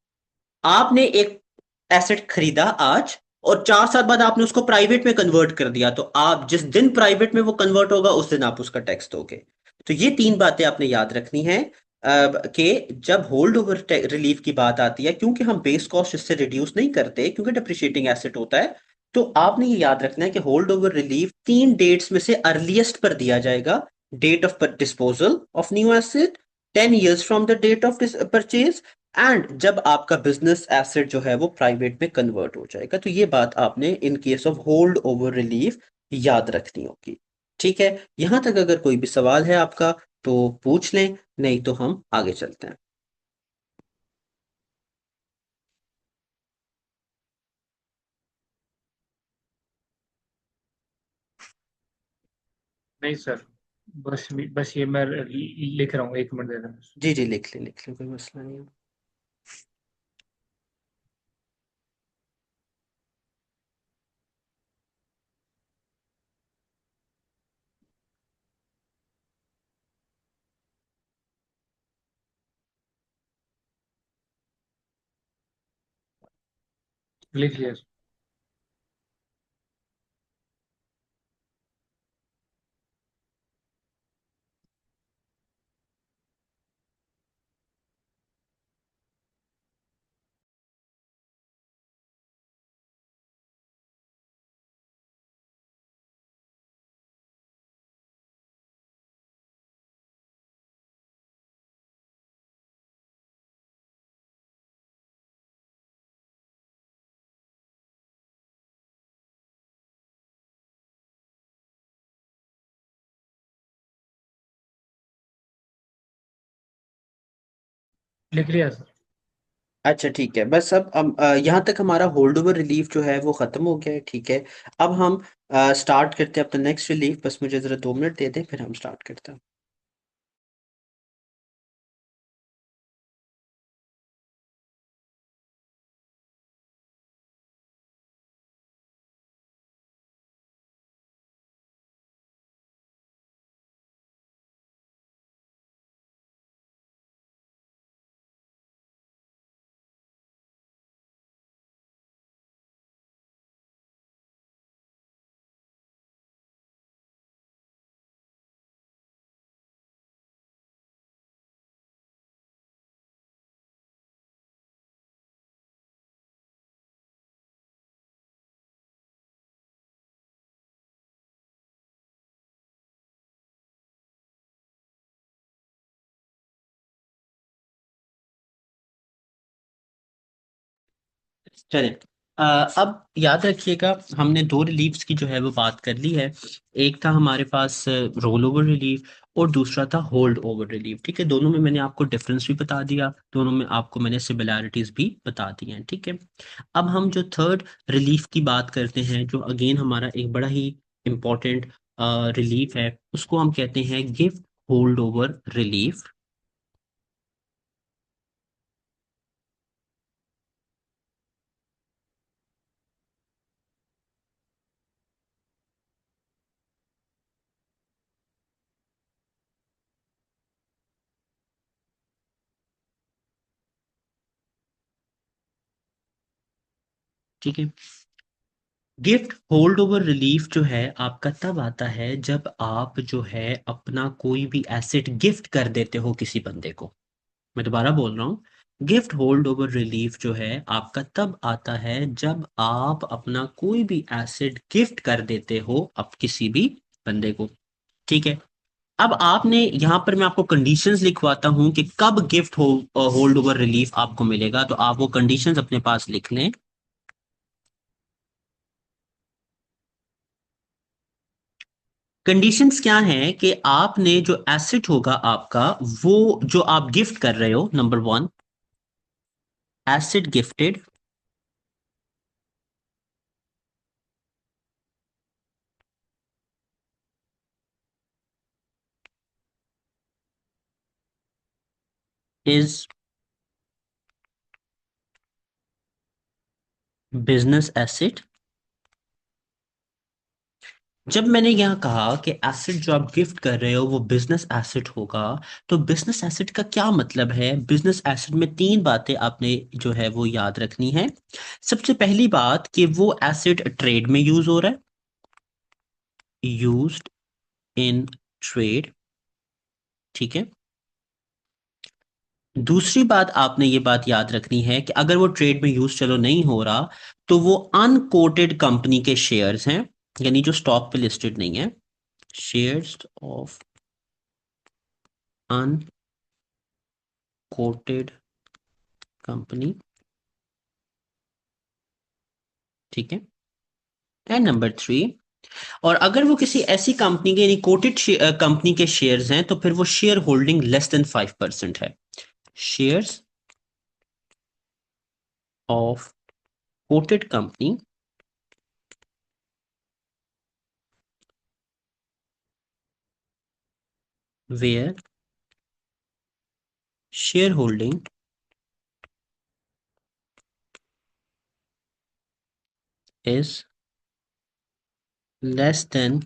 आपने एक एसेट खरीदा आज और 4 साल बाद आपने उसको प्राइवेट में कन्वर्ट कर दिया, तो आप जिस दिन प्राइवेट में वो कन्वर्ट होगा उस दिन आप उसका टैक्स दोगे। तो ये तीन बातें आपने याद रखनी है कि जब होल्ड ओवर रिलीफ की बात आती है, क्योंकि हम बेस कॉस्ट इससे रिड्यूस नहीं करते क्योंकि डिप्रिशिएटिंग एसेट होता है, तो आपने ये याद रखना है कि होल्ड ओवर रिलीफ तीन डेट्स में से अर्लीस्ट पर दिया जाएगा। Date of disposal of new asset, 10 years from the date of purchase, and जब आपका बिजनेस एसेट जो है वो प्राइवेट में कन्वर्ट हो जाएगा। तो ये बात आपने in case of hold over relief याद रखनी होगी। ठीक है, यहां तक अगर कोई भी सवाल है आपका तो पूछ लें, नहीं तो हम आगे चलते हैं। नहीं सर, बस ये मैं लिख रहा हूँ, 1 मिनट दे देना। जी जी, लिख लें, कोई मसला नहीं है। लिख लिया। लिख लिया सर। अच्छा ठीक है, बस अब यहाँ तक हमारा होल्ड ओवर रिलीफ जो है वो खत्म हो गया है। ठीक है, अब हम स्टार्ट करते हैं अपना नेक्स्ट रिलीफ। बस मुझे जरा 2 मिनट दे दें, फिर हम स्टार्ट करते हैं। चलिए, अब याद रखिएगा हमने दो रिलीफ्स की जो है वो बात कर ली है। एक था हमारे पास रोल ओवर रिलीफ और दूसरा था होल्ड ओवर रिलीफ। ठीक है, दोनों में मैंने आपको डिफरेंस भी बता दिया, दोनों में आपको मैंने सिमिलैरिटीज भी बता दी हैं। ठीक है, अब हम जो थर्ड रिलीफ की बात करते हैं, जो अगेन हमारा एक बड़ा ही इम्पोर्टेंट रिलीफ है, उसको हम कहते हैं गिफ्ट होल्ड ओवर रिलीफ। ठीक है, गिफ्ट होल्ड ओवर रिलीफ जो है आपका तब आता है जब आप जो है अपना कोई भी एसेट गिफ्ट कर देते हो किसी बंदे को। मैं दोबारा बोल रहा हूँ, गिफ्ट होल्ड ओवर रिलीफ जो है आपका तब आता है जब आप अपना कोई भी एसेट गिफ्ट कर देते हो अब किसी भी बंदे को। ठीक है, अब आपने यहां पर मैं आपको कंडीशंस लिखवाता हूं कि कब गिफ्ट होल्ड ओवर रिलीफ आपको मिलेगा, तो आप वो कंडीशंस अपने पास लिख लें। कंडीशंस क्या है कि आपने जो एसेट होगा आपका, वो जो आप गिफ्ट कर रहे हो, number one, asset gifted is business asset. जब मैंने यहां कहा कि एसेट जो आप गिफ्ट कर रहे हो वो बिजनेस एसेट होगा, तो बिजनेस एसेट का क्या मतलब है? बिजनेस एसेट में तीन बातें आपने जो है वो याद रखनी है। सबसे पहली बात कि वो एसेट ट्रेड में यूज हो रहा है, यूज्ड इन ट्रेड। ठीक है, दूसरी बात आपने ये बात याद रखनी है कि अगर वो ट्रेड में यूज चलो नहीं हो रहा, तो वो अनकोटेड कंपनी के शेयर्स हैं, यानी जो स्टॉक पे लिस्टेड नहीं है, शेयर्स ऑफ अनकोटेड कंपनी। ठीक है, एंड नंबर थ्री, और अगर वो किसी ऐसी कंपनी के यानी कोटेड कंपनी के शेयर्स हैं, तो फिर वो शेयर होल्डिंग लेस देन 5% है। Shares of quoted company where share holding is less than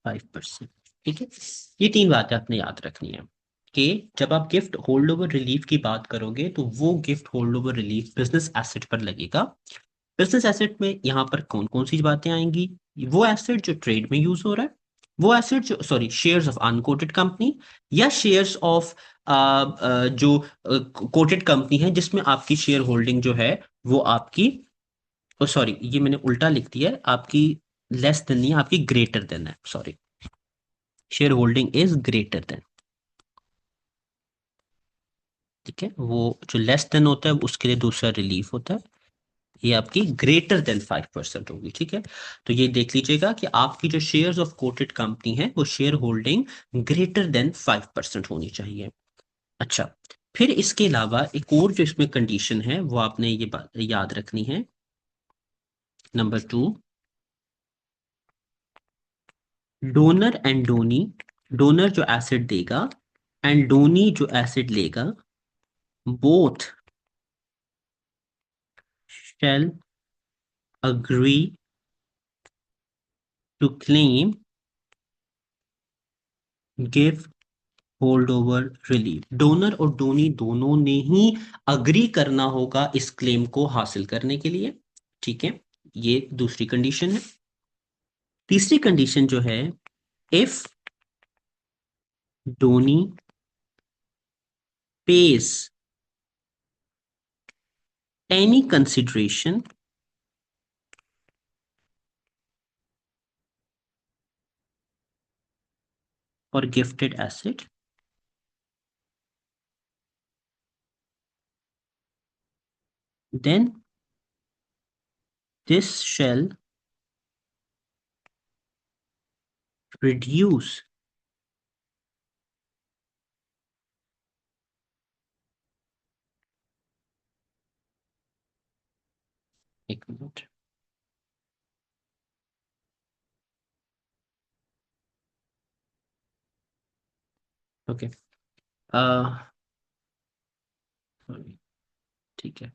5%। ठीक है, ये तीन बातें आपने याद रखनी है कि जब आप गिफ्ट होल्ड ओवर रिलीफ की बात करोगे तो वो gift hold over relief business asset पर लगेगा। बिजनेस एसेट में यहाँ पर कौन कौन सी बातें आएंगी? वो एसेट जो ट्रेड में यूज हो रहा है, वो एसेट जो, sorry, shares of unquoted company, या शेयर्स ऑफ जो कोटेड कंपनी है जिसमें आपकी शेयर होल्डिंग जो है वो आपकी, सॉरी ये मैंने उल्टा लिख दिया है, आपकी लेस देन नहीं, आपकी ग्रेटर देन है, sorry, share holding is greater than. ठीक है, वो जो लेस देन होता है उसके लिए दूसरा रिलीफ होता है, ये आपकी ग्रेटर देन 5% होगी। ठीक है, तो ये देख लीजिएगा कि आपकी जो शेयर्स ऑफ कोटेड कंपनी है वो शेयर होल्डिंग ग्रेटर देन 5% होनी चाहिए। अच्छा, फिर इसके अलावा एक और जो इसमें कंडीशन है वो आपने ये बात याद रखनी है, number two, donor and donee, donor जो एसेट देगा एंड डोनी जो एसेट लेगा, both shall agree to claim gift hold over relief. Donor और डोनी दोनों ने ही अग्री करना होगा इस क्लेम को हासिल करने के लिए। ठीक है, ये दूसरी कंडीशन है। तीसरी कंडीशन जो है, if donee pays any consideration और gifted asset, then this shall reduce एक मिनट ओके सॉरी ठीक है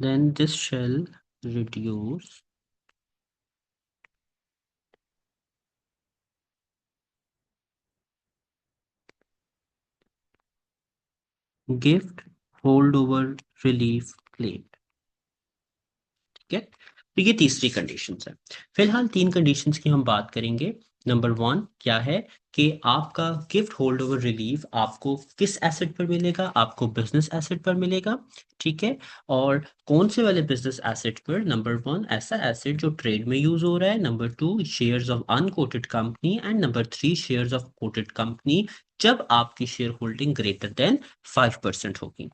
then this shall reduce gift holdover relief claim ठीक है तो ये तीसरी कंडीशन है फिलहाल तीन कंडीशंस की हम बात करेंगे नंबर वन क्या है कि आपका गिफ्ट होल्ड ओवर रिलीफ आपको किस एसेट पर मिलेगा आपको बिजनेस एसेट पर मिलेगा ठीक है और कौन से वाले बिजनेस एसेट पर नंबर वन ऐसा एसेट जो ट्रेड में यूज हो रहा है number two shares of unquoted company and number three shares of quoted company जब आपकी शेयर होल्डिंग ग्रेटर देन 5% होगी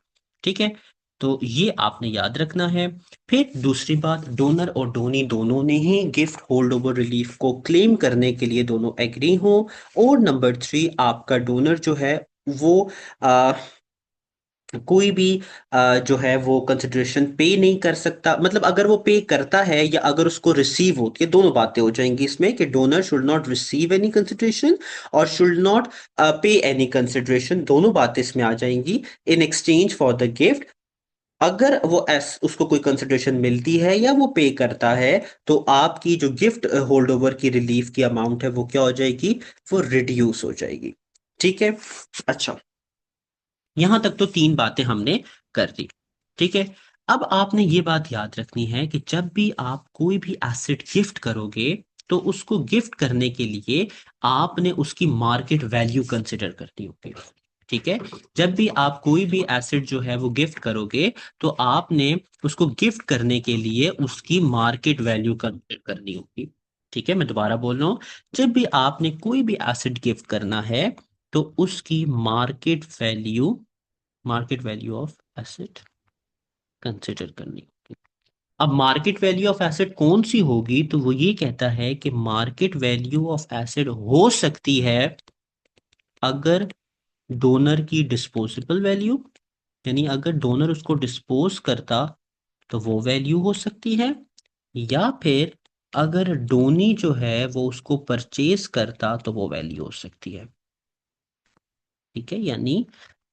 ठीक है तो ये आपने याद रखना है फिर दूसरी बात डोनर और डोनी दोनों ने ही गिफ्ट होल्ड ओवर रिलीफ को क्लेम करने के लिए दोनों एग्री हो और नंबर थ्री आपका डोनर जो है वो आ, कोई भी जो है वो कंसिडरेशन पे नहीं कर सकता मतलब अगर वो पे करता है या अगर उसको रिसीव होती है दोनों बातें हो जाएंगी इसमें कि donor should not receive any consideration और शुड नॉट पे एनी कंसिडरेशन दोनों बातें इसमें आ जाएंगी in exchange for the gift अगर वो एस उसको कोई कंसिडरेशन मिलती है या वो पे करता है तो आपकी जो गिफ्ट होल्ड ओवर की रिलीफ की अमाउंट है वो क्या हो जाएगी वो रिड्यूस हो जाएगी ठीक है अच्छा यहां तक तो तीन बातें हमने कर दी ठीक है अब आपने ये बात याद रखनी है कि जब भी आप कोई भी एसेट गिफ्ट करोगे तो उसको गिफ्ट करने के लिए आपने उसकी मार्केट वैल्यू कंसिडर करनी होगी ठीक है जब भी आप कोई भी एसेट जो है वो गिफ्ट करोगे तो आपने उसको गिफ्ट करने के लिए उसकी मार्केट वैल्यू कंसिडर करनी होगी ठीक है मैं दोबारा बोल रहा हूं जब भी आपने कोई भी एसेट गिफ्ट करना है तो उसकी market value of asset consider करनी होगी अब मार्केट वैल्यू ऑफ एसेट कौन सी होगी तो वो ये कहता है कि मार्केट वैल्यू ऑफ एसेट हो सकती है अगर डोनर की डिस्पोजेबल वैल्यू यानी अगर डोनर उसको डिस्पोज करता तो वो वैल्यू हो सकती है या फिर अगर डोनी जो है वो उसको परचेज करता तो वो वैल्यू हो सकती है ठीक है यानी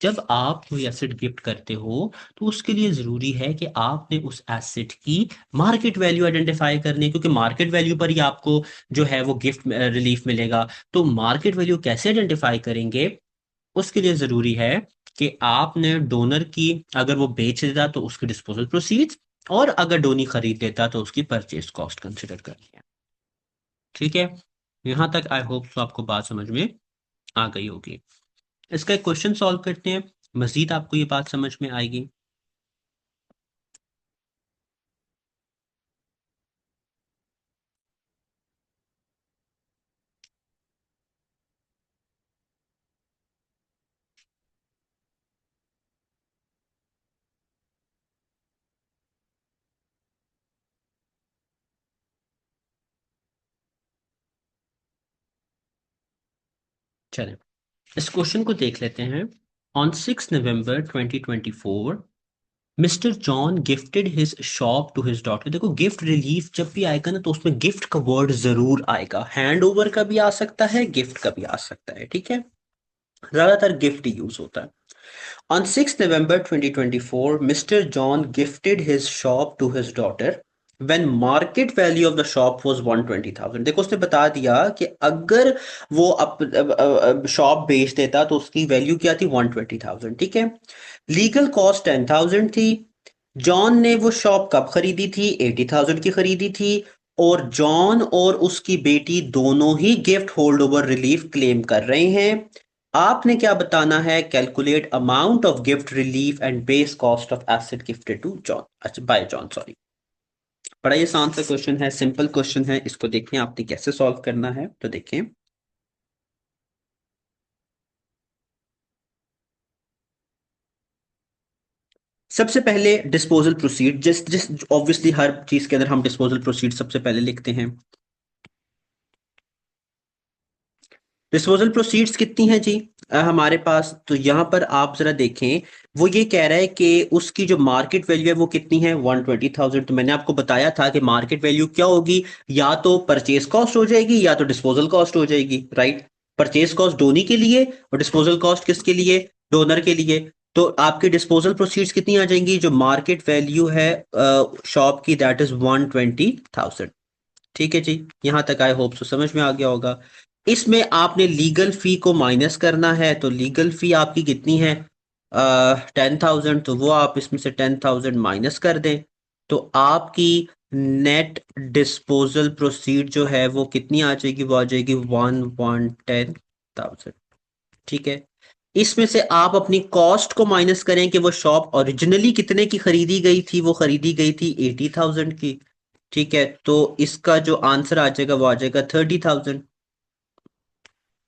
जब आप कोई एसेट गिफ्ट करते हो तो उसके लिए जरूरी है कि आपने उस एसेट की मार्केट वैल्यू आइडेंटिफाई करनी है क्योंकि मार्केट वैल्यू पर ही आपको जो है वो गिफ्ट रिलीफ मिलेगा तो मार्केट वैल्यू कैसे आइडेंटिफाई करेंगे उसके लिए जरूरी है कि आपने डोनर की अगर वो बेच देता तो उसकी डिस्पोजल प्रोसीड्स और अगर डोनी खरीद लेता तो उसकी परचेज कॉस्ट कंसिडर करनी है ठीक है यहां तक आई होप तो आपको बात समझ में आ गई होगी इसका एक क्वेश्चन सॉल्व करते हैं मजीद आपको ये बात समझ में आएगी चलें इस क्वेश्चन को देख लेते हैं on 6 November 2024 Mr John gifted his shop to his daughter देखो गिफ्ट रिलीफ जब भी आएगा ना तो उसमें गिफ्ट का वर्ड जरूर आएगा हैंड ओवर का भी आ सकता है गिफ्ट का भी आ सकता है ठीक है ज्यादातर गिफ्ट यूज होता है On 6 November 2024, Mr. John gifted his shop to his daughter when market value of the shop was 120,000 देखो उसने बता दिया कि अगर वो शॉप बेच देता तो उसकी वैल्यू क्या थी 120,000 ठीक है लीगल कॉस्ट 10,000 थी जॉन ने वो शॉप कब खरीदी थी 80,000 की खरीदी थी और जॉन और उसकी बेटी दोनों ही gift hold over relief claim कर रहे हैं आपने क्या बताना है calculate amount of gift relief and base cost of asset gifted to John अच्छा बाय जॉन सॉरी बड़ा ये आसान सा क्वेश्चन है सिंपल क्वेश्चन है इसको देखें आपने कैसे सॉल्व करना है तो देखें सबसे पहले डिस्पोजल प्रोसीड, जिस जिस ऑब्वियसली हर चीज के अंदर हम डिस्पोजल प्रोसीड सबसे पहले लिखते हैं। डिस्पोजल प्रोसीड्स कितनी है जी हमारे पास? तो यहाँ पर आप जरा देखें, वो ये कह रहा है कि उसकी जो मार्केट वैल्यू है वो कितनी है, 120,000। तो मैंने आपको बताया था कि मार्केट वैल्यू क्या होगी, या तो परचेज कॉस्ट हो जाएगी या तो डिस्पोजल कॉस्ट हो जाएगी, राइट। परचेज कॉस्ट डोनी के लिए और डिस्पोजल कॉस्ट किसके लिए, डोनर के लिए। तो आपकी डिस्पोजल प्रोसीड्स कितनी आ जाएंगी, जो मार्केट वैल्यू है शॉप की, दैट इज 120,000। ठीक है जी, यहां तक आई होप सो समझ में आ गया होगा। इसमें आपने लीगल फी को माइनस करना है, तो लीगल फी आपकी कितनी है, 10,000। तो वो आप इसमें से 10,000 माइनस कर दें, तो आपकी नेट डिस्पोजल प्रोसीड जो है वो कितनी आ जाएगी, वो आ जाएगी 110,000। ठीक है, इसमें से आप अपनी कॉस्ट को माइनस करें कि वो शॉप ओरिजिनली कितने की खरीदी गई थी, वो खरीदी गई थी 80,000 की। ठीक है, तो इसका जो आंसर आ जाएगा वो आ जाएगा 30,000।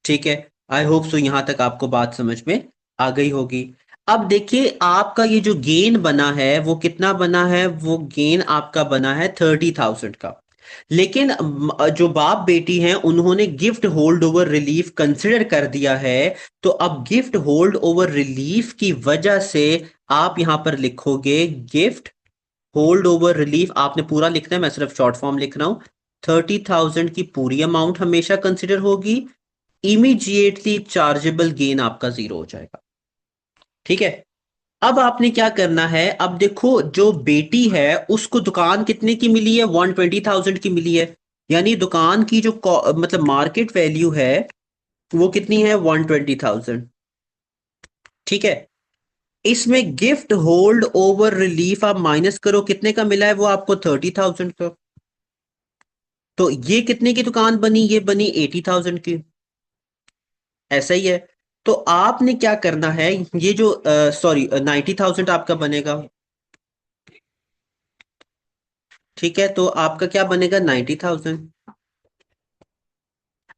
ठीक है, आई होप सो यहां तक आपको बात समझ में आ गई होगी। अब देखिए आपका ये जो गेन बना है वो कितना बना है, वो गेन आपका बना है 30,000 का। लेकिन जो बाप बेटी हैं उन्होंने gift hold over relief consider कर दिया है। तो अब गिफ्ट होल्ड ओवर रिलीफ की वजह से आप यहां पर लिखोगे गिफ्ट होल्ड ओवर रिलीफ, आपने पूरा लिखना है, मैं सिर्फ शॉर्ट फॉर्म लिख रहा हूं। 30,000 की पूरी अमाउंट हमेशा कंसिडर होगी, इमीडिएटली चार्जेबल गेन आपका जीरो हो जाएगा। ठीक है, अब आपने क्या करना है, अब देखो जो बेटी है उसको दुकान कितने की मिली है, 120,000 की मिली है। यानी दुकान की जो मतलब मार्केट वैल्यू है वो कितनी है, 120,000। ठीक है, इसमें गिफ्ट होल्ड ओवर रिलीफ आप माइनस करो, कितने का मिला है वो आपको, 30,000 का। तो ये कितने की दुकान बनी, ये बनी 80,000 की। ऐसा ही है, तो आपने क्या करना है, ये जो सॉरी 90,000 आपका बनेगा। ठीक है, तो आपका क्या बनेगा, 90,000।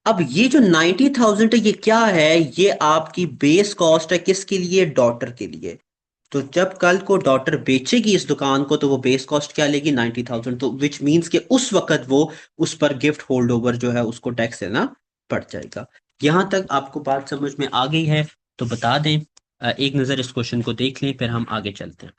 अब ये जो 90,000 है ये क्या है, ये आपकी बेस कॉस्ट है, किसके लिए, डॉटर के लिए। तो जब कल को डॉटर बेचेगी इस दुकान को तो वो बेस कॉस्ट क्या लेगी, 90,000। तो विच मीन्स कि उस वक्त वो उस पर गिफ्ट होल्ड ओवर जो है उसको टैक्स देना पड़ जाएगा। यहां तक आपको बात समझ में आ गई है तो बता दें, एक नजर इस क्वेश्चन को देख लें फिर हम आगे चलते हैं।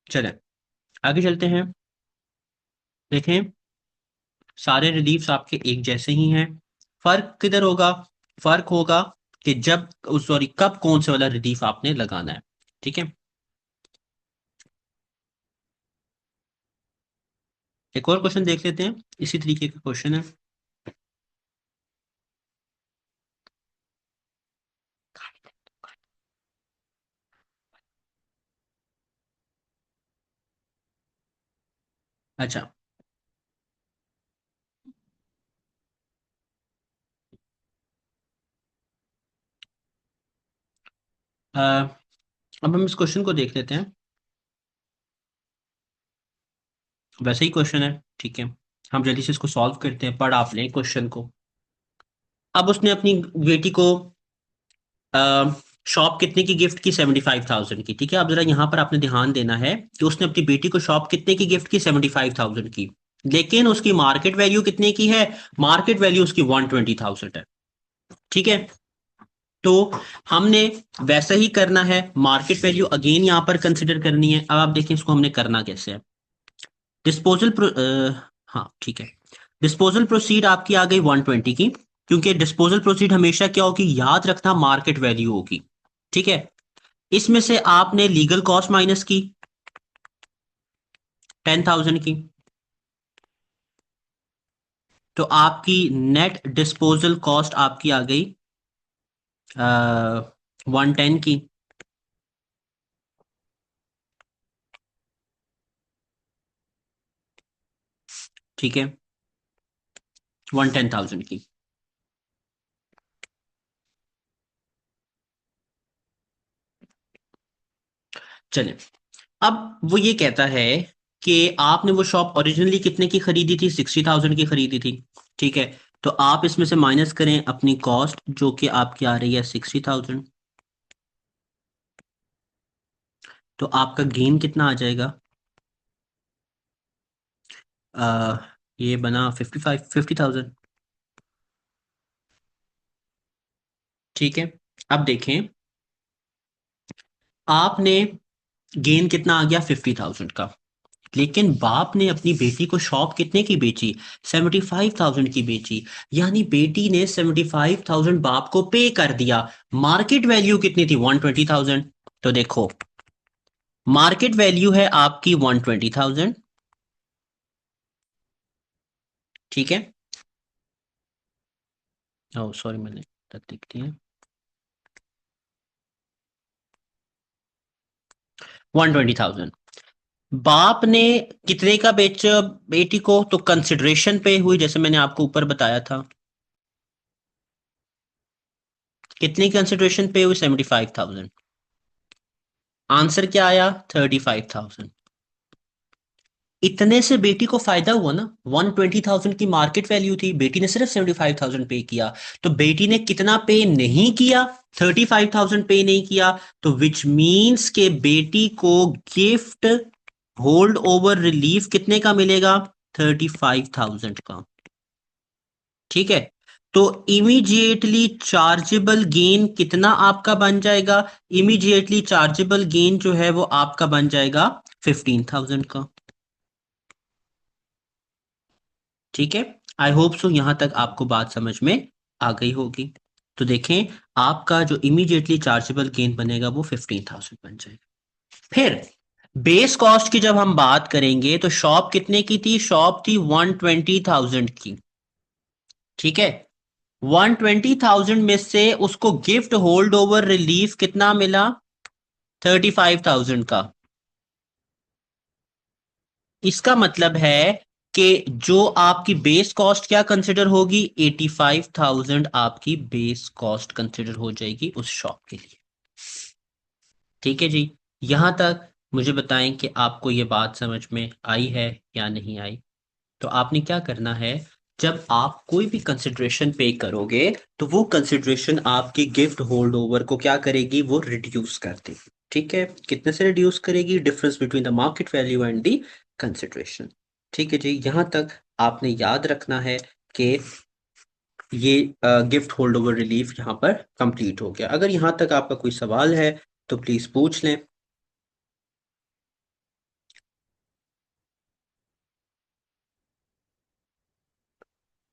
चलें आगे चलते हैं। देखें सारे रिलीफ्स आपके एक जैसे ही हैं, फर्क किधर होगा, फर्क होगा कि जब, सॉरी, कब कौन से वाला रिलीफ आपने लगाना है। ठीक है, एक और क्वेश्चन देख लेते हैं, इसी तरीके का क्वेश्चन है। अच्छा, अ, अब हम इस क्वेश्चन को देख लेते हैं। वैसे ही क्वेश्चन है, ठीक है, हम जल्दी से इसको सॉल्व करते हैं, पढ़ आप लें क्वेश्चन को। अब उसने अपनी बेटी को शॉप कितने की गिफ्ट की, 75,000 की। ठीक है, अब जरा यहाँ पर आपने ध्यान देना है कि उसने अपनी बेटी को शॉप कितने की गिफ्ट की, 75,000 की। लेकिन उसकी मार्केट वैल्यू कितने की है, मार्केट वैल्यू उसकी 120,000 है। ठीक है, तो हमने वैसा ही करना है, मार्केट वैल्यू अगेन यहाँ पर कंसिडर करनी है। अब आप देखिए इसको हमने करना कैसे है। डिस्पोजल हाँ ठीक है, डिस्पोजल प्रोसीड आपकी आ गई 120 की, क्योंकि डिस्पोजल प्रोसीड हमेशा क्या होगी, याद रखना, मार्केट वैल्यू होगी। ठीक है, इसमें से आपने लीगल कॉस्ट माइनस की 10,000 की, तो आपकी नेट डिस्पोजल कॉस्ट आपकी आ गई 110 की। ठीक है, 110,000 की। चले, अब वो ये कहता है कि आपने वो शॉप ओरिजिनली कितने की खरीदी थी, 60,000 की खरीदी थी। ठीक है, तो आप इसमें से माइनस करें अपनी कॉस्ट जो कि आपकी आ रही है 60,000, तो आपका गेन कितना आ जाएगा? आ, ये बना 50,000। ठीक है, अब देखें, आपने गेन कितना आ गया 50,000 का, लेकिन बाप ने अपनी बेटी को शॉप कितने की बेची, 75,000 की बेची। यानी बेटी ने 75,000 बाप को पे कर दिया। मार्केट वैल्यू कितनी थी, 120,000। तो देखो, मार्केट वैल्यू है आपकी 120,000। ठीक है, ओ सॉरी, मैंने तक लिख दिया 120,000। बाप ने कितने का बेचा बेटी को, तो कंसिडरेशन पे हुई, जैसे मैंने आपको ऊपर बताया था। कितनी कंसिडरेशन पे हुई, 75,000। आंसर क्या आया, 35,000। इतने से बेटी को फायदा हुआ ना, 120,000 की मार्केट वैल्यू थी, बेटी ने सिर्फ 75,000 पे किया। तो बेटी ने कितना पे नहीं किया, 35,000 पे नहीं किया। तो विच मीन्स के बेटी को गिफ्ट होल्ड ओवर रिलीफ कितने का मिलेगा, 35,000 का। ठीक है, तो इमीडिएटली चार्जेबल गेन कितना आपका बन जाएगा, इमीडिएटली चार्जेबल गेन जो है वो आपका बन जाएगा 15,000 का। ठीक है, आई होप सो यहां तक आपको बात समझ में आ गई होगी। तो देखें, आपका जो इमीडिएटली चार्जेबल गेन बनेगा वो 15,000 बन जाएगा। फिर बेस कॉस्ट की जब हम बात करेंगे तो शॉप कितने की थी, शॉप थी 120,000 की। ठीक है, 120,000 में से उसको गिफ्ट होल्ड ओवर रिलीफ कितना मिला, 35,000 का। इसका मतलब है कि जो आपकी बेस कॉस्ट क्या कंसिडर होगी, 85,000 आपकी बेस कॉस्ट कंसिडर हो जाएगी उस शॉप के लिए। ठीक है जी, यहां तक मुझे बताएं कि आपको ये बात समझ में आई है या नहीं आई। तो आपने क्या करना है, जब आप कोई भी कंसिडरेशन पे करोगे तो वो कंसिडरेशन आपकी गिफ्ट होल्ड ओवर को क्या करेगी, वो रिड्यूस कर देगी। ठीक है, कितने से रिड्यूस करेगी, difference between the market value and the consideration. ठीक है जी, यहां तक आपने याद रखना है कि ये गिफ्ट होल्ड ओवर रिलीफ यहाँ पर कंप्लीट हो गया। अगर यहाँ तक आपका कोई सवाल है तो प्लीज पूछ लें।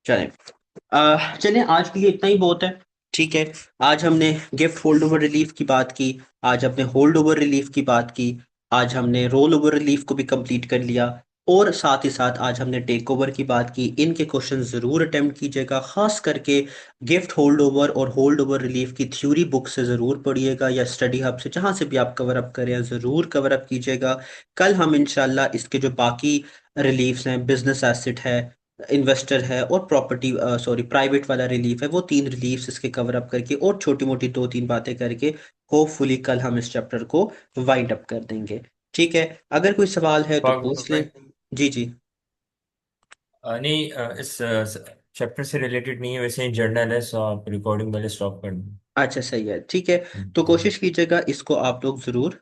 चलें, चलें, आज के लिए इतना ही बहुत है। ठीक है, आज हमने गिफ्ट होल्ड ओवर रिलीफ की बात की, आज हमने होल्ड ओवर रिलीफ की बात की, आज हमने रोल ओवर रिलीफ को भी कंप्लीट कर लिया, और साथ ही साथ आज हमने टेक ओवर की बात की। इनके क्वेश्चन जरूर अटेम्प्ट कीजिएगा, खास करके गिफ्ट होल्ड ओवर और होल्ड ओवर रिलीफ की थ्योरी बुक से जरूर पढ़िएगा, या स्टडी हब से, जहां से भी आप कवर अप करें जरूर कवर अप कीजिएगा। कल हम इंशाल्लाह इसके जो बाकी रिलीफ्स हैं, बिजनेस एसेट है, इन्वेस्टर है, और प्रॉपर्टी सॉरी प्राइवेट वाला रिलीफ है, वो तीन रिलीफ्स इसके कवर अप करके और छोटी मोटी दो तीन बातें करके होपफुली कल हम इस चैप्टर को वाइंड अप कर देंगे। ठीक है, अगर कोई सवाल है तो पाक पूछ लें। जी जी। नहीं, इस चैप्टर से रिलेटेड नहीं है, वैसे ही जर्नल है, सो आप रिकॉर्डिंग पहले स्टॉप कर अच्छा सही है, ठीक है, तो दें। कोशिश कीजिएगा इसको आप लोग जरूर